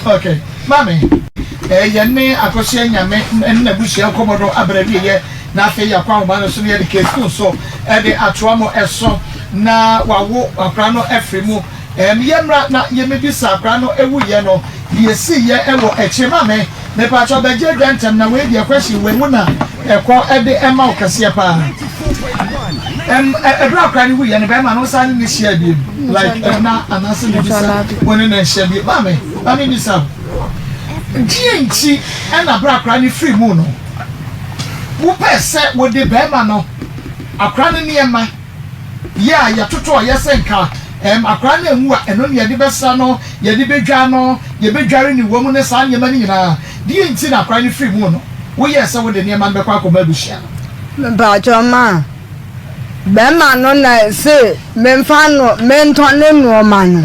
okay, mommy. Yane akosia nyame na busia komodo abrebi ye na afi ya kwa ma no so ne de kesu so e de atoa mo eso na wawo akra no efri mu yemra na yemebisa akra no ewu ye no ye si ye ewo eche mame me pa cho beje dwantem na we de question we mu na ekọ e de ema okase pa ebra akra ni wu ye ne be ma no sa ni share bi like na anase ni bisa woni na share bi mame ani bisa Dienti na brakra ni free mu no wo pese wo de bema no akra ne niema ya ya toto ya senka akra na enwu a eno ne de besa no ye de bedwa no ye bedware ni wo mu ne sa niema ni nyina dienti na akra ni free mu no wo yesa wo de niema be kwa akoma bushia
ba joma bema no na se memfa no menton ne no ma no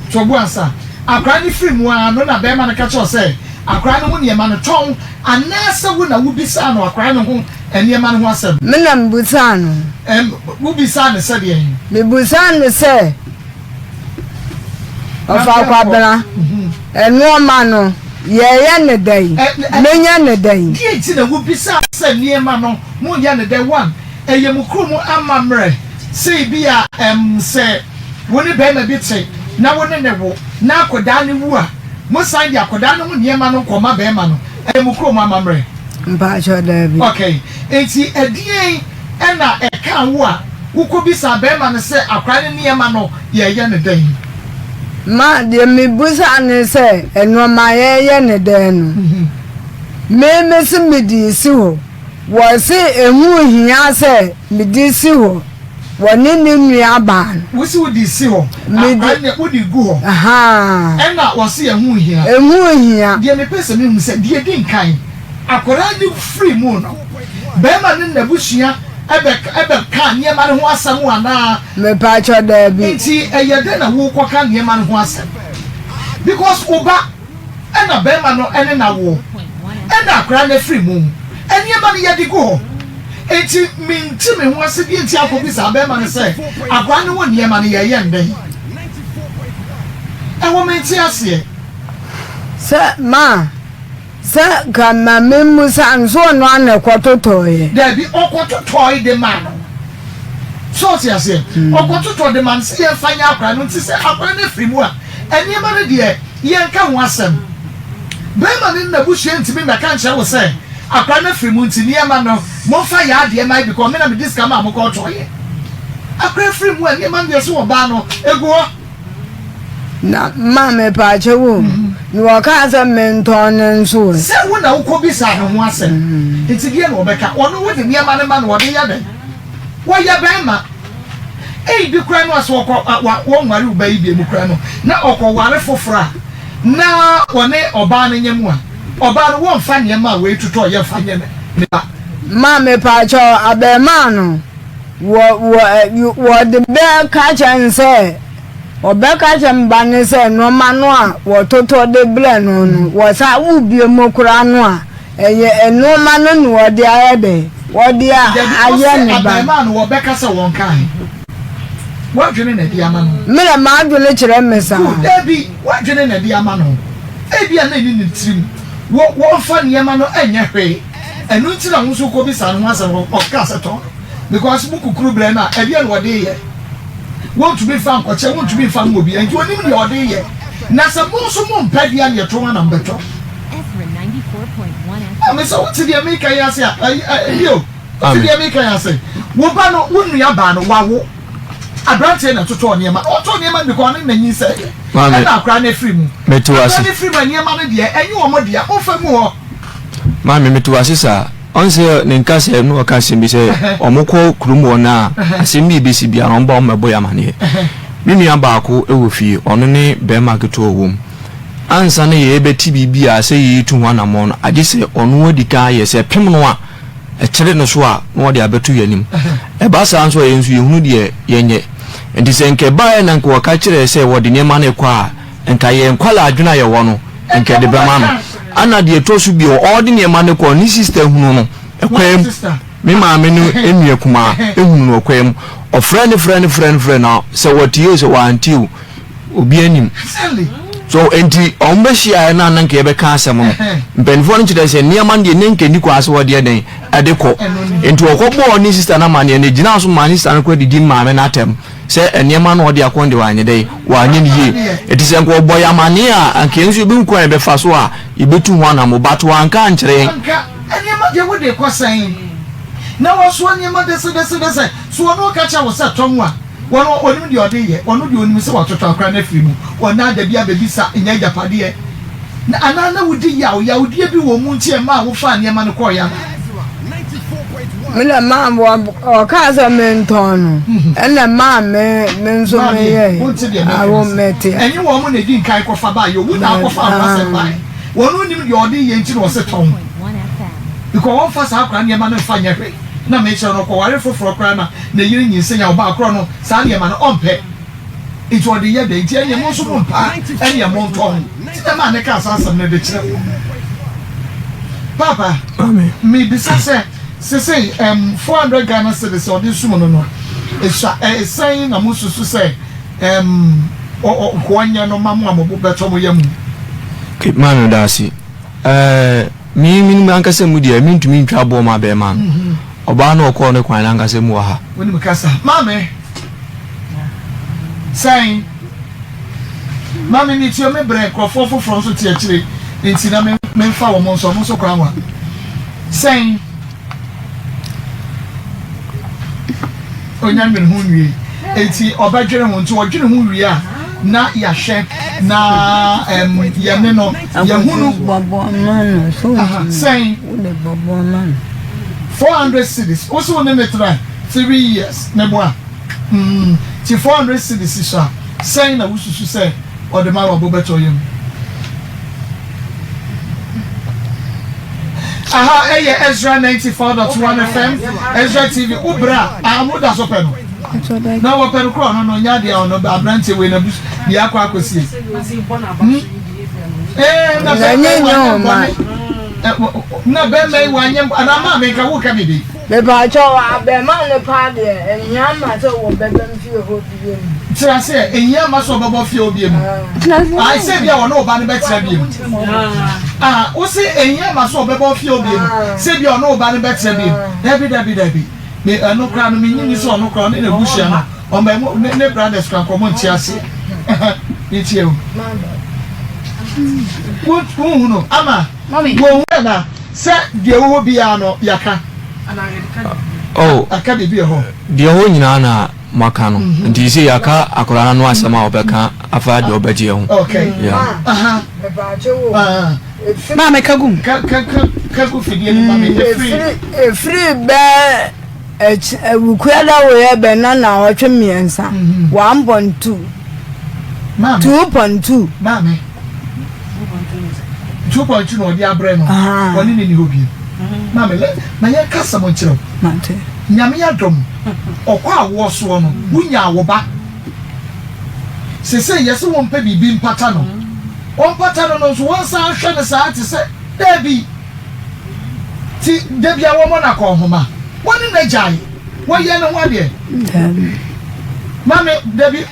to bu ansa akra ni free mu no na be ma no ka cho say akra no ho ne ma no ton anasa wo na wo bisa no akra no ho ene ma no ho asem
me na mbusa no
wo bisa no se de
me busa no se ofa kwa bra eno ma no ye ne dai menya ne dai
die ti na wo bisa se ne ma no mo ye ne dai one eye mu kru mu amamre sei bia se woni be ma bi tse na woni ne wo na akoda ne wu a mo san di akoda no ne ma no koma be ma no eye mu kru mu amamre
mba cho da bi
okay enti edie ena e kan wo a wo ko bisa be ma no se akra ne ma no ye ne dai
ma de me busa ne se eno ma ye ne dai no me se me di si ho wo se ehu hia se me di si ho woni ni nua ba
wo si wo di si ho
me
di wo di gu ho
aha
ena wo se ehu hia de me pese me hu se de di nkan akora di free mu no be ma ne na busua ebe ka nie ma ne ho asam ana
me pa cho da bi
nti eye de na wo kwa ka nie ma ne ho asam because oba ena be ma no ene na wo ena akora na free mu enie ma ne ye di go enti minti me ho ase di enti akobi sa be ma ne se akora ne wo nie ma ne ye ndai e wo menti ase
se ma se kama memu sa nso no ana kwatotoye
Debi okototoy de man so ti ase okototoy de man se ye fanya akra no ti se akra na frimu a eni ma ne de ye nka ho asem be ma ne na buhye ntimi me ka nche wo se akra na frimu nti ne ma no mo fa ya de ma because me na me discount ma mo ko toye akra frimu eni ma de so wo ba no ego
na ma me pa chewo ni wo ka se menton nso
se wo na wo ko bisa ho asem enti die no obeka ono wo de ne ma ne ma no wo de ya den wo ya be ma bi kura no aso wo nware uba yi bi mu kura no na okoware fofora na wone oba no nyemu a oba no wo mfa ne ma we tuto ye fa nye ne ba
ma me pa cho abe ma no wo de be ka chanse obeka chamba ne se no ma no a wo toto de ble no no wo sa wu bi mo kura no a eye eno ma no no wo de ayede wo de aye ne ba
ma no wo beka se won kan wa dwene na di ama no
mere ma adwene kire mesa
debi wa dwene na di ama no ebi ana ni trim wo fa ne ma no enye hwe enu nti na nso ko bi sa no asa no o ka se to because bu kukuru ble na ebi na wo de ye want to be found kwache want to be found obi and you onim ne ode ye na se mo so mo mpadia ne to na mbeto
Ezra 94.1
am so what the America ya say yo what the America ya say wo ba no wo nua ba no wawo abrante na toto ne ma o to ne ma bi ko ne nanyi say na akra na free mu
metuase
na free ma ne ma no de enyi wo mo de o fa mu ho
ma me metuase sa onse ne nkase no okase bi se omukọ krumo na asemi bi si bia no mba omebo ya mane mimi abako ewo fie ono ne be market owom ansa ne ye beti bibia se yi tu hwana mo no agese ono odika ye se pem no a e kire no so a no de abetu yanim e ba sa anso ye nsu ye hunu de yenye enti se nke ba na nko ka kire se wo de nema ne kwa nka ye nkwala adwuna ye wo no nke de be ma no ana de tosu bi o de nema ne kwa ni sister hunu no ekwem me ma me no enua kuma ehunu no ekwem o friend na se what you so wantiu obi anim so enti ombehia na nanke be ka asem no mpenfo no chide se niam de nenke ni kwa so wode den adeko enti okobọ ni sister na mane ne gina so mane sister no kwa didi ma me na atem se eniam na ode akonde wanye dai wanye ni ye eti se nko obo ya mane a anke nso bi nkwan be fa so a ibetu ho na mo bato anka ankyere
eniam de wo de kosan na wo so eniam de se so no ka cha wo se tomu a wono onim de ode ye wono de onim se watoto akra na firi mu wona da bia bebisa enya japade na anana wudi ya wudi bi wo mu ntie ma wo fa eniam no ko ya
mele ma o ka za menton ene ma me nso me ye awo meti
enyi wo mu na di nkai ko fa ba yo wu na ko fa wa se ba wono nim de ode ye nti no se ton because one fa sa akra eniam no fa nya hwe na me che no ko ware foforo kra na yiri nyinse nya oba akro no sa ne ma no ompe It was the year they tell you most of them and your mountain. The man, the castle, and the children. Papa, me say 400 Ghana cedis or this woman. It's a saying a musu to say, one year no mamma, better with
keep man, Darcy. Me, Uncle Samudia, mean to me trouble my bear man. Obano corner, quite Uncle Samuha.
When you cast, Mammy. Saying, Mammy needs your break or 4 from so teacher in cinnamon, men foul months or so crown. Saying, oh, young and hungry, 80 or by general to a general who we are, not Yashe, na Yameno, Yahunu, saying, 400 cities, also in the 3 years, Neboa. 400 cities, saying I wish to say, or the man will better you. Aha, Ezra 94.1 FM, Ezra TV, Ubra, I'm not as open. Now, open crown on Yadia on the Branty when a bush, the aqua could see. No, Ben may one, and I'm make a work at me.
The Bajo, the man, the party, and Yamato will better feel.
So I say, a year must have above your beam. I said, you are no bad better beam. Who say a year must have above your beam? Say you are no bad better beam. Debbie. May a no crown meaning is on no crown in a bush, or my brothers can come on Chelsea. It's you. What, no, Ama, Mammy, go whether, set the Obiano, Yaka.
Oh,
I can't be a home.
The old Nana Macano, and you see Aka, Akorano, Sama, Becca, Afad, or Bagio.
Okay,
yeah.
Mamma Kagum,
Kagu Mammy,
free bear. We quite away banana or chimiansa 1.2 2.2
Mammy 2.2 no dia breno one ni hobi Mammy na ye kasa mo chiro
mate
nyame adom okwa awo so no wunya awoba sese yesi won pa bibi mpata no on pata no so won sa hwe ne sa ati se debi ti debi awo mo na ko homa woni na jai wo ye ne ho de Mammy debi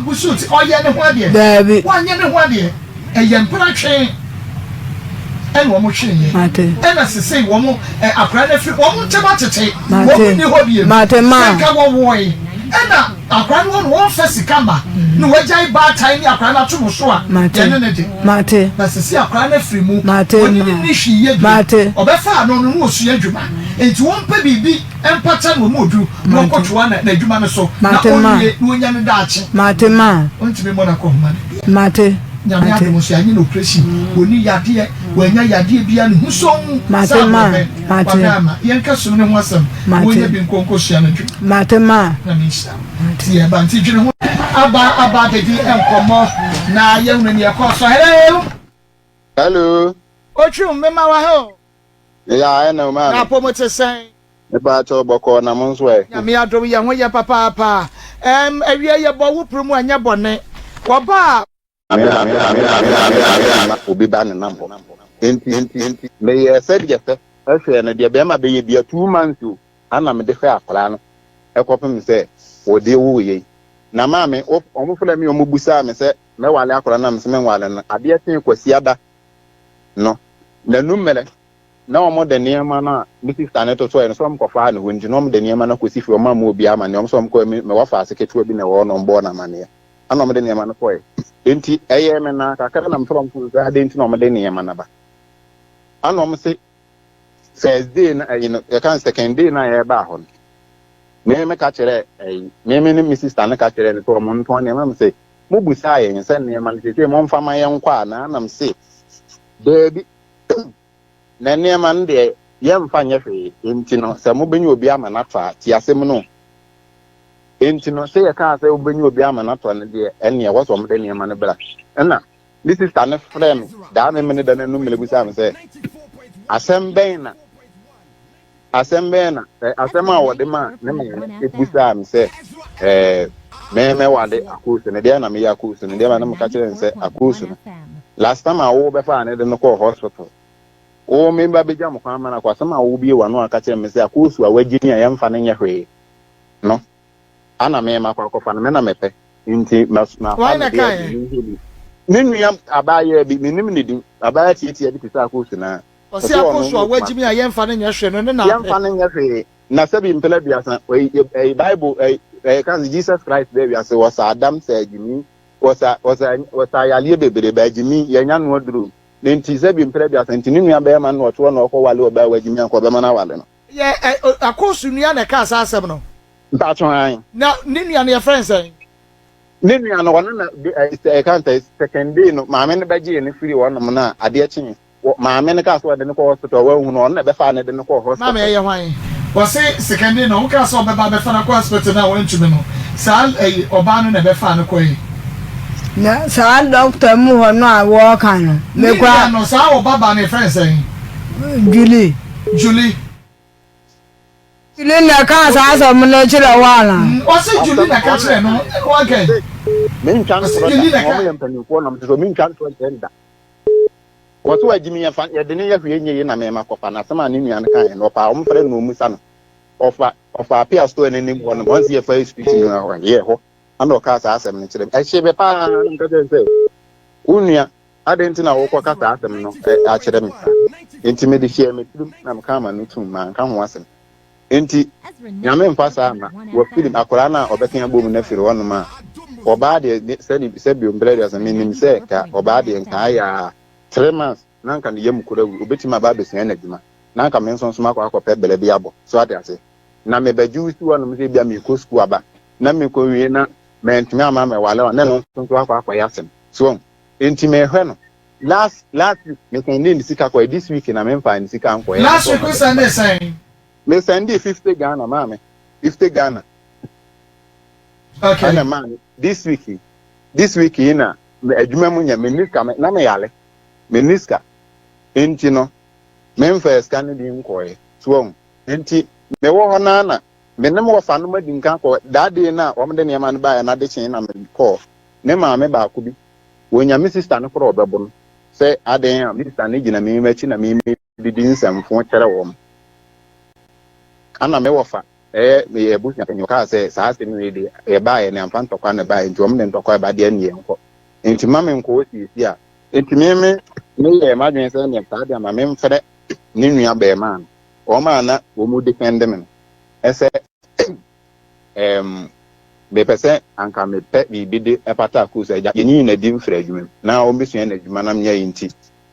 busut o ye ne ho de
debi
won ye ne ho de eye mpra twen en wo mo hwe
mate
en asese wo mo akra na fi wo mo chema tete wo ni ho bi
mate ma
ka wo wo en na akra no wo fesi kama no wajai ba tai ni akra na tumo so a ye ne de
mate
na sese akra na firi mu
mate
wo ni hwi ye
mate
obefa no no osu adwuma enti won pa bibi empata no mo du no kotwa na adwuma no so na onye no nya ne daache
mate ma
ontimi mo na ko homa
mate
nyame ade mo so anyi no operation oni yade wanya yade bia ne huson
mate
yenka so ne ho asem wonya bi nkonko hia no dwu
mate ma
na me hia tie ba nti dwene ho aba bedi enkomo na yewnu ne yakoso hello ochu mema wa ho
ya ena ma
na promote sen
e ba to boko na mo nso e
nyame adom ye ho ye papa awie ye bo wo promu anya bone wo ba
obi ba ne nambo enti me ye said jefe ahwe na de be ma be ye bia 2 months o ana me de fa akra no ekopem se wo de wo ye na ma me omufula mi omubusa me se me wale akra na me se me wale na ade tin kwasi ada no na numele na omo de niema na mi sister ne to so en so am kofa na wonji no omo de niema na kwasi fi o ma mo obi ama ne omo so am ko me wafa aseketu bi na wo no mbo na mane ana omo de niema na koy enti eye me na kakara na mfrom fu za de enti na omo de niema na ba ana omo se first day na you know can second day na ye ba ho me ka kire me ni mi sister na ka kire ne to omo nto ne ma me se mo busa ye nse niema na se mo mfa ma ye nkwa na na me se baby na niema nde ye mfa nye hwe enti no se mo benyi obi ama na fa ti asem no enti no se ye ka se obenyi obi ama na to ne de ene wo so mo de niema ne bra na this is an friend da me ne da no mele gusa me se asem ben na asem a wo de ma ne me gusa me se me wade akusu ne dia na me akusu ne dia na me ka kire nse akusu no last time I wo be fa ne de no ko hospital o me ba be jam kwa mana kwa sama wo bi wa no aka kire me se akusu a wagini a yemfa ne nya hwe no ana me ma kwa kofa me na mepe nti ma
why na kai
ninu ya abaye bi minim ne di abaye tie bi tisa akusu na
o se akusu a wagini a yemfa ne nya hwe no ne na
yemfa ne nya hwe na sabi mpela biasa Bible kan Jesus Christ there biasa was Adam say Jimmy was yale bebere ba Jimmy yenya no duru nti sabi mpela biasa nti ninu ya be ma no to no ko wale oba wa Jimmy anko be ma na wale no
ye akosu nua na ka sa asem no
nta cho han
na ninu ya na friends say
ninu ya no wona na kan ta second day no ma me ne baje ne free wona mo na ade achi ma me ne ka so de ne ko hospital wa hu no na be fa ne de ne ko hospital
ma me ye hwan wose second no ka so be ba be fa na ko hospital na won tumi no sa oba no na be fa na ko yi
na sa doctor mu ho no a wo kan no me kwa
no sa oba ba ne friend say
Julie na ka sa so mu na chira wala
wose Julie na ka chira no okay
min kan so na mo yem pani ko na mto min kan so tenda wato wajimi ya fa ya de ne ya hwe nye na me makofa na sama ne nua kan no pa o mfre no musa no ofa apia store ne nim ho no once ye fa speech no ho ye ho ana ka sa asem ne kire e chebe pa nka de se unua adenti na wo kwa ka sa asem no a kire me enti me de hie me tudum na mka ma no tum ma nka ho asem enti nyame mfa sa na wo film akora na obekan abom na firi wono ma oba de se bi umbrella as minim se ka oba de nka ya 3 months nanka ne yam kura obetima ba be sen adwuma nanka me nso nso makwa akwa bele bi abo so ade ase na me baju si wono me se bia me ko school aba na me ko wie na me ntimi ama me wale na no nso akwa yasem so enti me hwe no last week me kan ni sika kwa this week na me mfa ni sika anko ya
last week we Sunday saying
me send 50 Ghana mama 50 Ghana
okay
ana man this week ina adwuma mu nya me niska na me yale meniska enti no memfa scan di nkoe so enti me wo ho na me nem wo fa no madi nka ko dade na o mde ne ma no ba na de chen na me ko ne ma me ba ko bi wonya me sister no kro obebo no se aden a me sister ne gina me machi na me didi nsamfo kere wo ana me wo fa me ebu nya penyo ka se sa se me de e ba ye ne amfa ntokwa ne ba enti o mde ntokwa ba de ne enko enti ma me nko si a enti me ye madwen se ne ta de ma me mfere ni nua be ma o ma na wo mu defend me ese be pese anka me pe bi de epata ku se ye nyi na di mfere adwuma na o besua na adwuma na me ye nti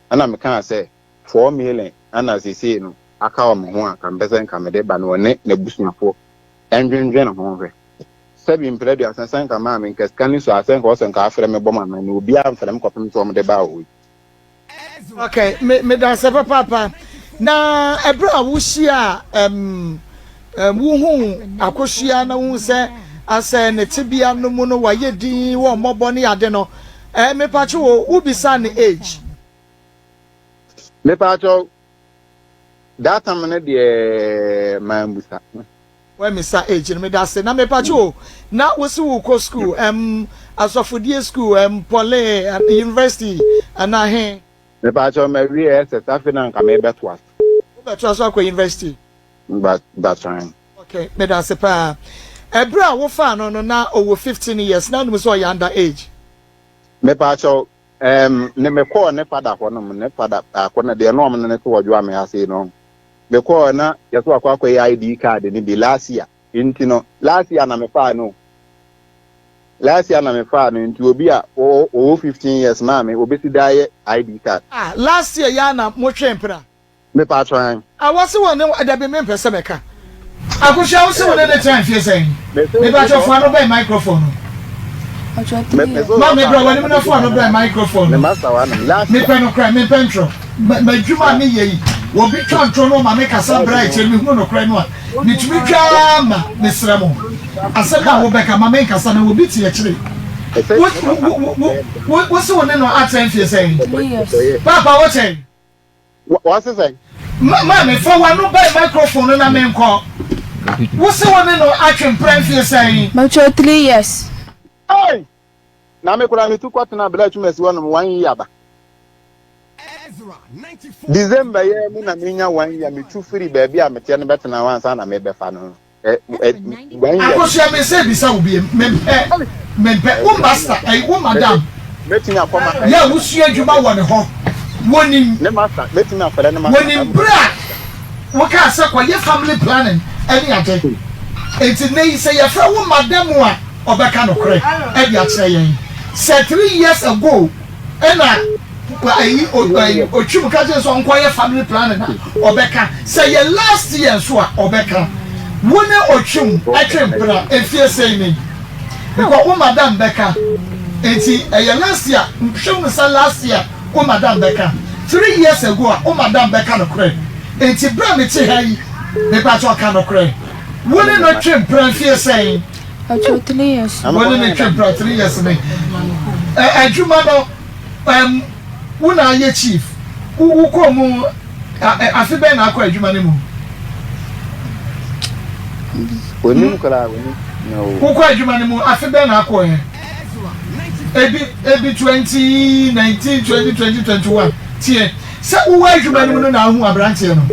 ana me kan se 4 million ana sisi no aka o me ho aka mbese nka me de ba no ne na busuafo endwenwen na ho hwe sebi mfere de asansan ka ma me nka scan so asan ka o sen ka afere me boma na no obi a mfere me kopem to mo de ba o.
Okay, me da se papa na ebra wuhia wuhu akohia na wu se ase ne tibia no mu no waye din wo mobo ne ade no me pacho wo bisa ne age
me pacho that time ne de mambusa
we me sa age me da se na me pacho na wo se wo ko school asofodie school pole university ana he
me pacho me we ese tafina nka me betwas
so kwa university
but that's fine
okay me da se pa ebra wo fa no na over 15 years na no so under age
me pacho ne me call ne father ko no ne father akona de no ne to wodwa me ase no me call na yeso akwa ID card ni bi last year inti no last year na me fa no nti obi a o 15 years ma me obesi daye ID card
last year ya na mo twempra
me pacho an
wase won da be me pese meka akusha wose won ne try fie sen me pacho fo no be microphone ma me bro wani me na fo no be microphone
me master wa na last
me pe no cry me pentro ma djuma me ye wo bi twantro no ma me kasa bright me hu no cry no a me tumi twa ma me sremo asaka wo beka ma me kasa na wo bi tie kire what's the one no attend you saying papa what say
what's he saying
Mama, for one no buy microphone na me nko. What's the one no action plan for saying?
Macho 3 years.
Hey! Na me kura me tu kwat na bla twumasi wono 1 year ba. December ye mu na menya 1 year me tu free ba bia me tie no betena wansa na me befa no. 1 year.
Akosia me say bisa obi me master madam.
Metin akoma.
Ya wusu adwuma woni ho. Wonim
ne master metin afere ne
master. Wonim bra. Wo ka say kwa ye family planning any ate. Enti ne say ye fra wo madam a obeka no kre e bia kire yen. Say 3 years ago ena ochum ka je so nko ye family planning obeka say ye last year so a obeka wona ochum atwempra efie say ni because wo madam beka enti last year shum say last year wo madam beka 3 years ago wo madam beka no kre enti bra me ti hayi me pa cho ka no kre wona no twempra efie say
acho 3 years
wona no twempra 3 years ni adwuma no wona ye chief wo ko mu afi be na akọ adwuma ne mu
woni kala woni no
wo ko adwuma ne mu afi be na akọ he ebi 2019 2021 tie se wo adwuma ne mu no na hu abrante no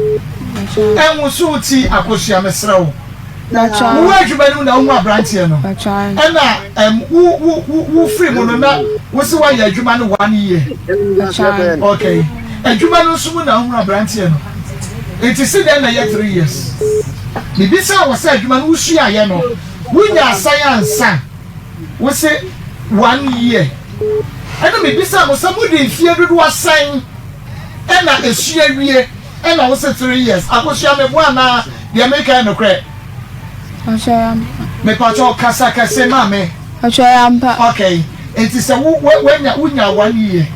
enwo so ti akosia mesrewo wo adwuma ne mu na hu abrante no ena wo free mu no na wo se wa ya adwuma ne 1 year okay adwuma no so mu na hu abrante no it is then na 3 years bibi sa wo se adwuma no wo sua ye no wunya science wo se 1 year ena bibi sa mo sa mu de fie dodo asan ena esua wie ena wo se 3 years akosua me bo ana de America no kre me pacho kasa kase mame okay it is a wunya 1 year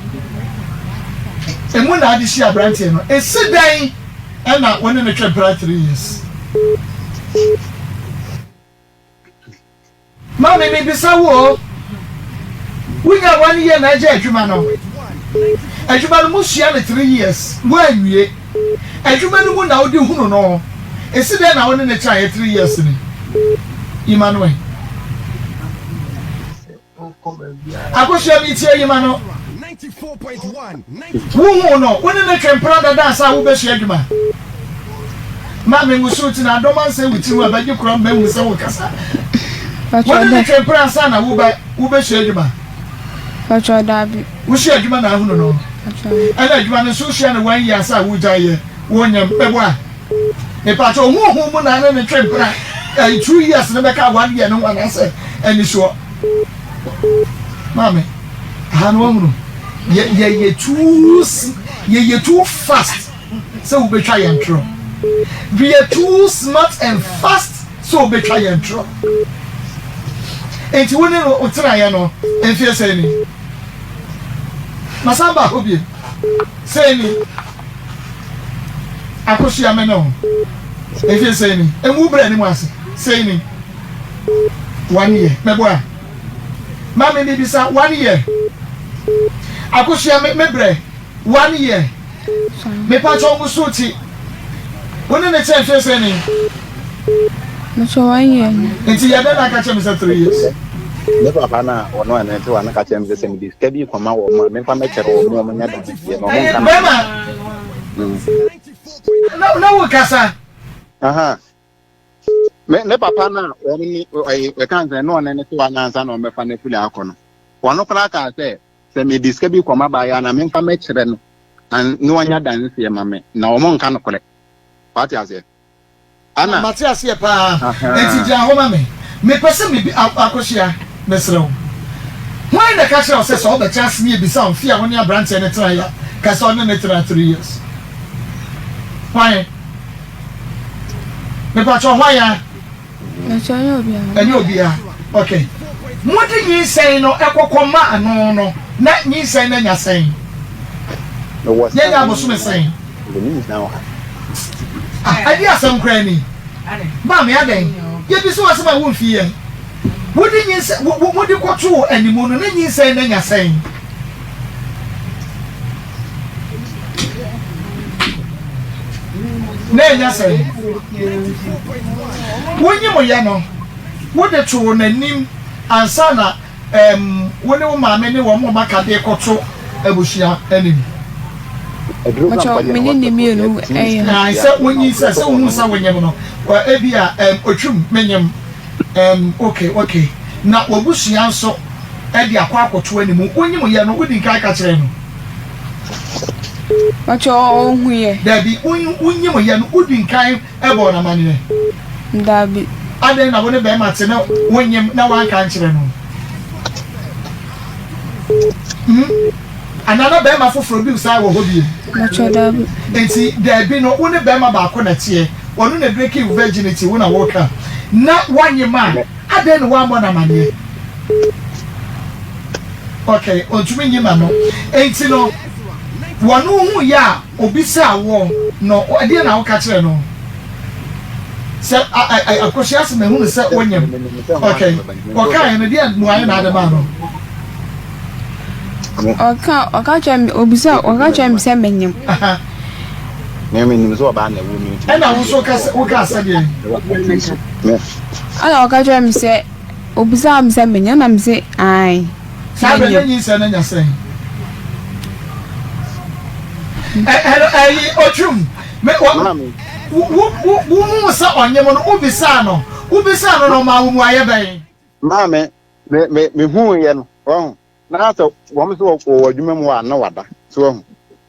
emu na adi shi abrante no esidan ena woni ne twebra 3 years mame me bisa wo wunya 1 year na je adwuma no adwuma no mu shia ne 3 years mo awie adwuma no mu na odi hunu no esidan na woni ne cha 3 years ni Emmanuel akosia mi tie Emmanuel 94.1 wo no woni ne twempra da dansa wo be hia adwuma ma me ngusuti na doman se wuti wo abaji kura me mu se wo kasa woni ne twempra sa na wo be hia adwuma
pacho dabi
wo hia adwuma na hunu no ana adwuma ne so hia ne 1 year sa wo jaye wo nyam bebo a me pacho hu mu na ne twempra 2 years na beka 1 year no wana say any sure mame hanu mu ye too fast so we try and try we are too smart and fast so we try and try enti woni no otra ya no enfie say ni masamba obi say ni akosia me no enfie say ni emu bra ni mu ase say ni 1 year mebo a mama mi bisa 1 year akosia me bre 1 year me pa cho mu suti woni ne che fe say ni
no so 1 year
enti ya da na ka che me say 3 years
ne papa na ono ene te wana ka che me say me ska bi kwama wo ma me fa me chere wo mo nya da ye no
mo no wo kasa
aha ne papa na oni we kan say no ene te wana ansa na o me fa na fuli akono wono kra ka say se me diska bi kwama ba ya na me fa me chere no an no anya dan se ma me na o mo nka no kole pati ase ana
Matias ye pa enti ja ho ma me pese me akosia mesrew why the catch us say all the chance me be some fear when your branch and try ya ka so no 3 years why me pa cho why ya
na cho
any obia okay mo de yin say no ekokoma ano no na yin say na nya say
no what
ya bo so me say
the news now
adi asem krani ba me aden ye bi so asem a won fi ye wo de yin say wo de kwoto animu no na yin say na nya say na nya say wonyi mo ya no wo de to nanim ansa na wone wo maame ne wo mo maka de koto abushia anim
macho menini mienu
na se wonyi se wo sa wonyem no wa ebia otwum menyem okay na obushia nso e de akwa akoto anim wonyim ye no wodi nkai ka kire no
macho ohuye
dabi wonyim ye no wodi nkai e bo na manene
ndabi
ade na wone be mate na wonyim na wan kan kire no anana be ma foforo bi sai wo hobi
macho dabi
enti dabi no wone be ma ba ko na tie onu na break you virginity wona woka na wanyima ade no wa mo na mane okay ontumi nyima no enti no wonu hu ya obi sa wo no ade na wo ka kire no se akosia se me hu se wonyem okay okay na dia no ayi na ade ma no
oka chem obisa oka chem se menyem
menyem so ba na wo mi
na wo so ka wo ka se de
ala oka chem se obisa am se menyem na mse ai
sa be nyi se na nya se ochum me wo sa onyem no obisa no ma wo mu aye ben
maame me hu ye no oh na so wo me so wo adwuma mu na wada so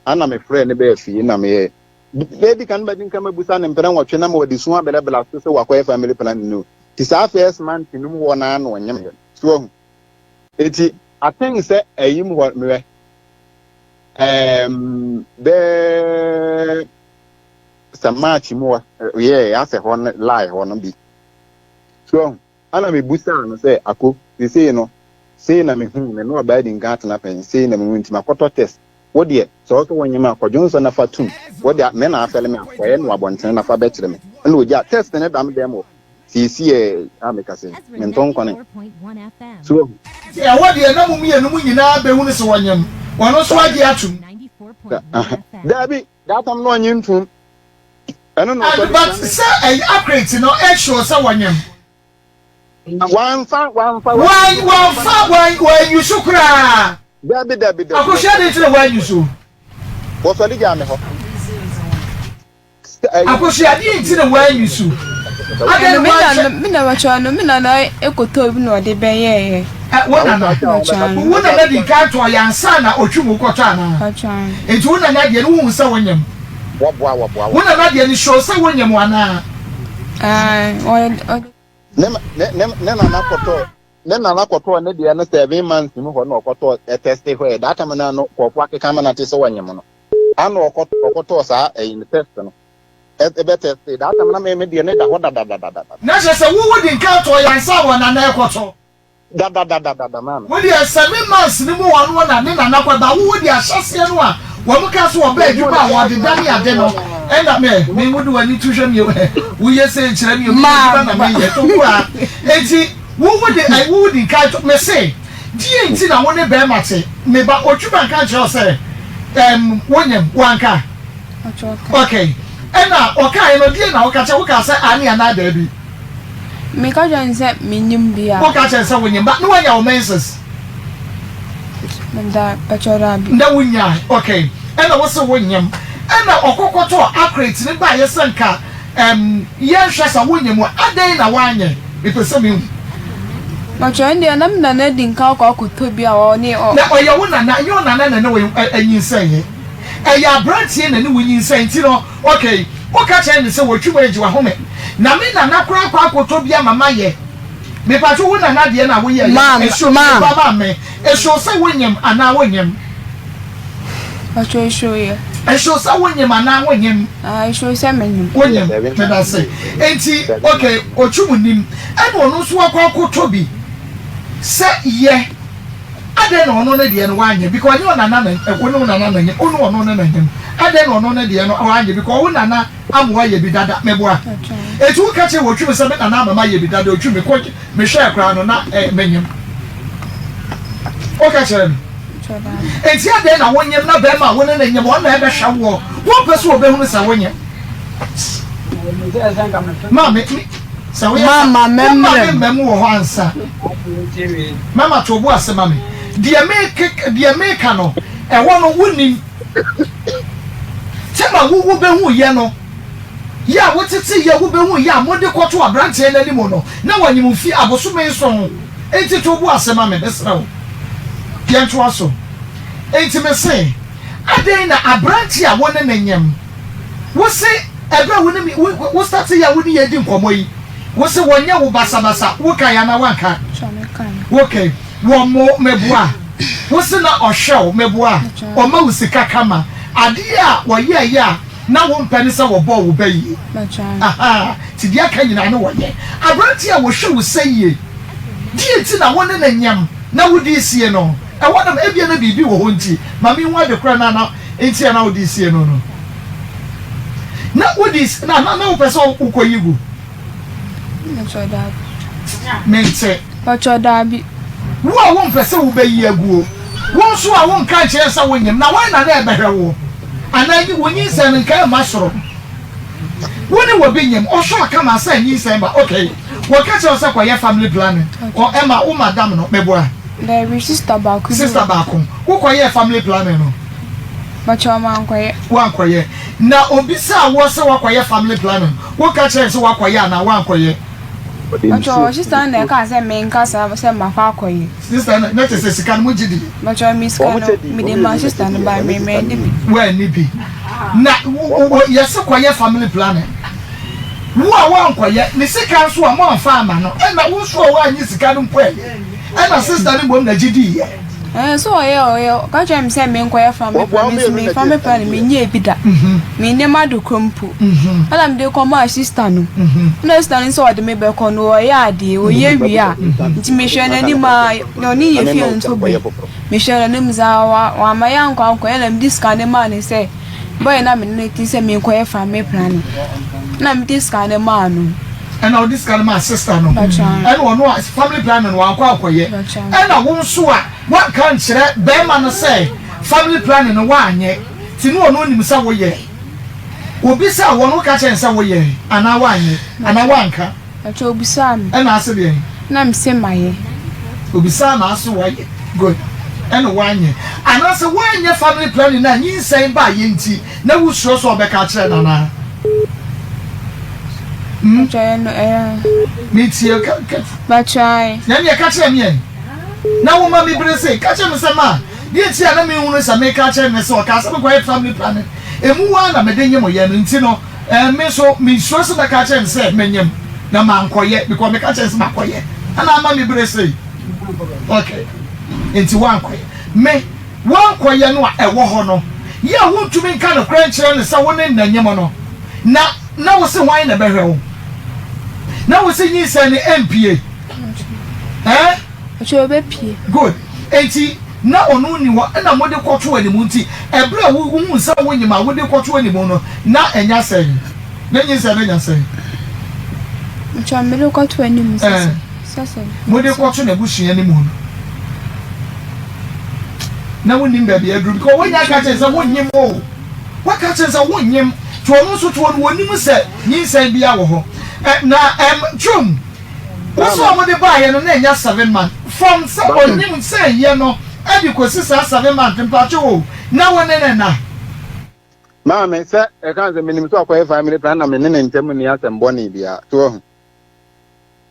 ana me frɛ ne be afie na me baby kan ba din kan mabusa ne mpena wɔtwe na ma wadi so abelabela so wakɔ family plan no ti sa first month no mu wɔ na onyem ye so eti I think say ayim wɔ me be samachi mu ye ase hɔ lie hɔ no bi so ana me busa no say ako ti say no say na me hu me no ba din gat na pen say na me hu ntima kɔtɔ test wo de so so wonyema akɔdwo nso na fatum wo de me na afɛle me akɔyɛ no abɔnten na fa bɛkyerɛ me na ogya test ne dam dem o sisi ameka say me nton kɔne so
ya wo de na mu mienu mu nyina be hu ne so wonyem wono so agi atum
dabi datam no onye ntum eno no
but say accurate no e show say wonyem
one fa
you shukra
dabi
akosia de tire wan you so
wo so liga me ho
akosia de tire wan you so
aga me na wacho no me na ekoto bi no de beye
wona na di ka to ya nsa na otwumu kɔtɔ ana enti wona na de no hu sɛ wonyem
wo
wona na de ni show sɛ wonyem wana
ne na nakɔtɔ ne de na 7 months mu hɔ na ɔkɔtɔ test hɔ that time na no kɔkɔ akeka ma na te sɛ wonyem no ana ɔkɔtɔ saa ɛyin test no ebe test that time na me de ne da hɔ da
na sɛ wo di ka to ya nsa wɔ na na ɛkɔtɔ
da man
wo di 7 months ni mu wɔ na ne na nakɔ ba wo di ahyɛse no a wo mu ka so wɔ ba adwuma wɔ de dani ade no ɛna me wo di wani tuhwɛ mi wo ye se nkyerɛ mi na me ye to kura enti wo di ka to me say die nti na wo ne be mate me ba otwuma ka kyerɛ sɛ wonyem wanka okay ɛna ɔka no die na ɔka kyerɛ wo ka sɛ ani ana da bi
me ka jan se minyim bia
wo ka kyerɛ sɛ wonyem ba no wanya wo menses
nda pachora bi
nda wonya okay ɛna wo se wonyem ɛna ɔkɔkɔtɔ accurate ne ba yɛ sɛnka yɛhwɛ sa wonyem adan na wanyɛ epese me
macho ndi na mna na di nka akɔto bi a ɔne ɔ
na ɔyɛ wo nana yɛ nana na wo anyinsɛn ɛyɛ abrantie na ne wo nyinsɛn ti no okay wo ka kyerɛ ne sɛ wotwum agi wa home na me nana kora akɔto bi ama mayɛ me pato wo nana de na wo yɛ ɛhwo baba me ɛhwo sɛ wonyem ana wonyem
macho ɛhwo
sɛ wonyem ana wonyem
ɛhwo sɛ menyem
wonyem me da sɛ enti okay otwum nim ɛna ɔno so akɔto bi sɛ yɛ ade no ono ne de no wanye because you nana na ono nana na nye ono no na nyem ade no ono ne de no wanye because wo nana amwa ye bi dada meboa etu ka che wotwu me se me nana mama ye bi dada otwu me ko me hwe akra no na menyem o ka che me enti ade na wonyem na be ma wo ne nyem wo na e be hwa wo pese wo be hu se wonyem ma me So
mama
memu wo hansa mama to bo asema me dia make no e wo no woni tema wo be hu ye no ya wotete ye wo be hu ya mode kwoto abrante na nimo no na wanyim fi abosome so enti to bo asema me besra wo pianto aso enti me say aden na abrante a wona nanyam wo se ebe wo ni wo start ya wo ni ye di nkomo yi wo se wonya wo basabasa wo kan ya na wanka okay wo mo mebua wo se na ohwew mebua o ma usika kama ade a wo ye ya na wo mpani se wo bo wo bayi aha ti dia kan nyina no wo ye abranti a wo hwe wo sayie die ti na wona na nyam na wo di sie no e wona ebia na bibi wo ho nti ma mi hu de kra na enti na wo di sie no no na wo di na wo pese wo koyigu mente
Pachodabi.
Wo a won pese wo bayi aguo. Won so a won ka kire sa wonyem na wan na na ebehwe wo. Anagi wonyi sen nka ma soro. Woni wo benyem o so aka ma sa nyi sen ba okay. Wo ka kire sa kwa ye family planning. O ema o madam no meboa.
The sister back.
Sister back. Wo kwa ye family planning no.
Bachoma ankoye.
Wa ankoye. Na obisa wo se wa kwa ye family planning. Wo ka kire se wa kwa ye na wa ankoye.
Macho sister na ka say me nka say mafa akoye.
Sister na te say sika no gidi.
Macho miss ka no me dey my sister no ba me ndi bi.
Where ni bi. Na yes kwaye family planning. Wo a wan kwaye ni sika so a mo afa ama no. E na wo so wa anyi sika no mpoe. E na sister ni bom na gidi ye.
So oye ka chem say me nkoye family planning me family planning me nye bida. Me ne madu krompu. Ala me dey come my sister no. No sister so de me be ko no ya de oye wi a. Nti me hwe na ni ma no ni ye fie nto be. Me hwe na nim za wa ma ya nkwa nkwa na me diska ne ma ne say boy na me ne ti say me nkoye family planning. Na me diska ne ma no.
And all this kind of my sister no. And one no family planning wa kwa akoye. And na won so a what kan kire be ma no say family planning no wa anye. Ti no no nim sa wo ye. Obi sa wo no ka chen sa wo ye. Ana wa anye. Ana wa nka.
Acho obi sa me.
And ase de.
Na me se maye.
Obi sa na aso wa ye. Good. And wa anye. Ana se wa anye family planning na nyi nsen ba ye nti na wo suro so obeka kire na na. Meet you,
but try.
Then you catch him. Now, Mammy Bresse, catch him, Sama. Dear Tia, me who is a make catch him, so cast a quiet family planet. And Muana, Medinium, Yantino, and Meso, me shows the catch and said, Menium, no man quiet, because the catch is not quiet. And I'm Mammy Bresse. Okay, into one quiet. Me, one quiet, no, a wahono. Ya want to make kind of grandchildren and someone in the Yamono. Now, what's the wine a barrel? Now we say you send the MPA. Good. Enti na onu ni wa na mo de kwoto ani munti ebra wo nsa wo nyima wo de kwoto ani mu no na enya sen na nyi sen na nya sen
ncha me de kwoto ani mu sasa
mo de kwoto na busu ani mu no na wo nim ba bia drum ko wo nya ka chen sa wo nyim o wa ka chen sa wo nyim to onu so to onu nim se nyi sen bia wo ho na chum also am the buy no na nya 7 months from say onim say ye no e bi ko sisa 7 months mpacho wo na wone na
ma me say e kan say minim so akoy family plan na me ne ntem ni asem boni bia to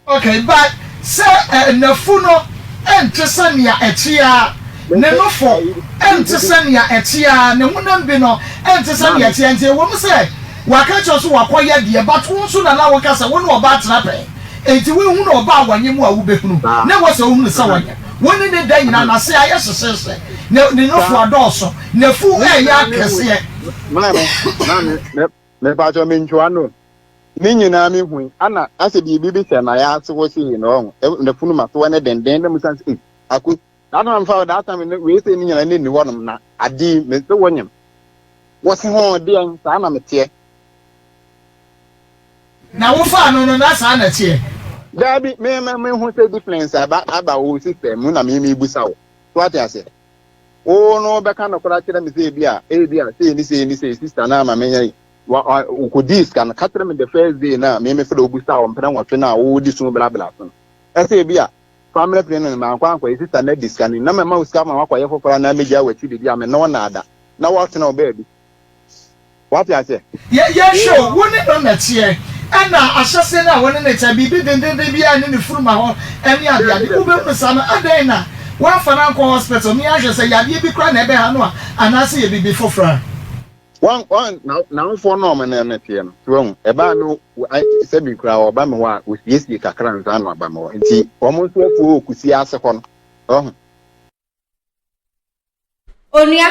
okay but say na funo entesa nia etia ne no fo entesa nia etia ne hunam bi no entesa nia etia ntie wo mu say waka cho so wakoya de but won so na waka say won oba trape enti we hu na oba awanyemu a wo behunu na wo say wo hu say wanya woni ne dan na na say aye sesese ne no fo adoso na fu ya kese
me ba jo me ntwa no ni nyina me hu ana ase bibi se na ya ase wo si no ne funu ma to ne den na musan se aku na na mfa da ata me we se ni nyina ne ni wonom na adi me se wonyem wo se ho de an sa na me tie
na wo fa no na sa na tie
dabi me hu say difference aba wo system mu na me busa wo to ati ase o no be kan no kora kire me say bia say ni say sister na ma me nyai ukudi scan katra me the first day na me for obusta o mpena nwotwe na wo di so bla bla so ese bia family planning ma kwa sister na discan na me ma uska ma kwa yefofora na meja wati bia me no na ada na what na obaby what you say
yeah sure woni no na tie ana ahyase na woni na cha bibi denden bia ni furuma ho eni ade ku be pesa na adan na wa fana ko hospital mi ahyase ya bi kra na ebe ha no anase ye bibi fofora
one now for no man na tie no so e ba no se bi kra o ba me ho a osiesie kakra nza no ba me ho nti omo so afu okusi ase ko no
onua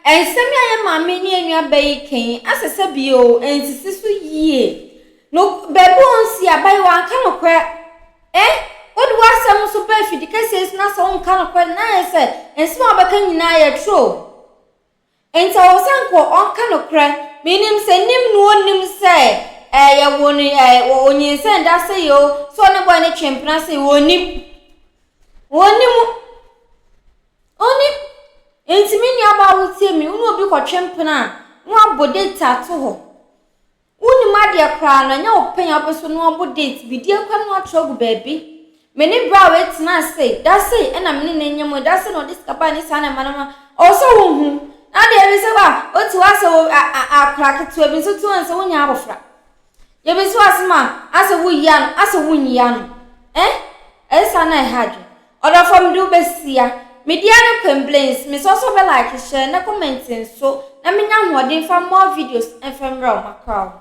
ensemi aye maame ni enua bayiken asese bio ensisi so yie no bebu onsi abai wan ka no kwa odu asem so ba fidika ses na so on ka no kwa na ese ensi ma baka nyina ye tro enta osanko on ka no kwa minim se nim no onim se ya woni onyin se nda se yo so ne boy ne chempna se wonim enti mi aba wutie mi unu obi ko chempna no abode ta to ho uni madia kra na nya open abeso no abode bi die kwa no atrogu baby meni bra wait na say that say na me ne nyemo that say no this kapa ni sana manama also hu na de bi se ba oti wa so akra ketu ebi so tu anse wonya abofra ye bi so asma ase wu yan ase wunya no esa na hadwe oda from do besia media no complaints me so be like share na commenting so na me nya hoden for more videos and from Makosem.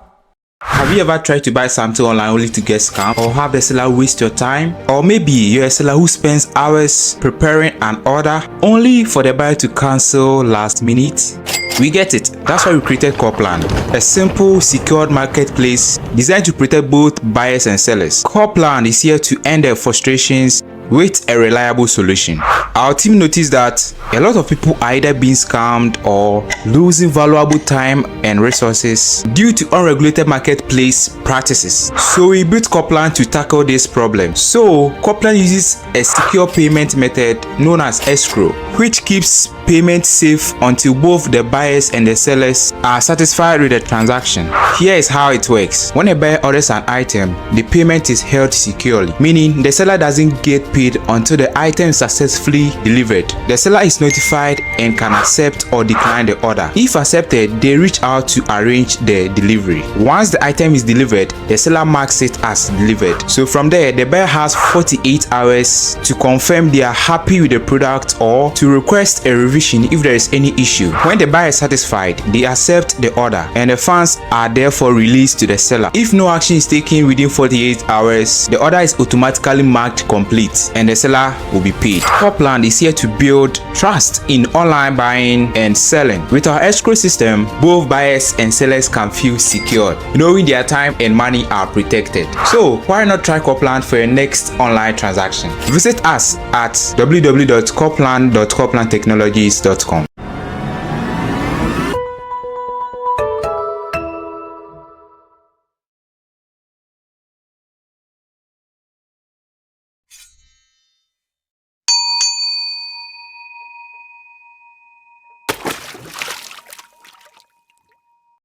Have you ever tried to buy something online only to get scammed, or have the seller waste your time? Or maybe you're a seller who spends hours preparing an order only for the buyer to cancel last minute? We get it. That's why we created Copland, a simple, secured marketplace designed to protect both buyers and sellers. Copland is here to end their frustrations with a reliable solution. Our team noticed that a lot of people are either being scammed or losing valuable time and resources due to unregulated marketplace practices. So we built Copland to tackle this problem. So Copland uses a secure payment method known as escrow, which keeps payment safe until both the buyers and the sellers are satisfied with the transaction. Here is how it works. When a buyer orders an item, the payment is held securely, meaning the seller doesn't get paid until the item is successfully delivered. The seller is notified and can accept or decline the order. If accepted, they reach out to arrange the delivery. Once the item is delivered, the seller marks it as delivered. So from there, the buyer has 48 hours to confirm they are happy with the product or to request a revision if there is any issue. When the buyer is satisfied, they accept the order and the funds are therefore released to the seller. If no action is taken within 48 hours, the order is automatically marked complete and the seller will be paid. Copland is here to build trust in online buying and selling. With our escrow system, both buyers and sellers can feel secure, knowing their time and money are protected. So why not try Copland for your next online transaction? Visit us at www.copland.coplandtechnologies.com.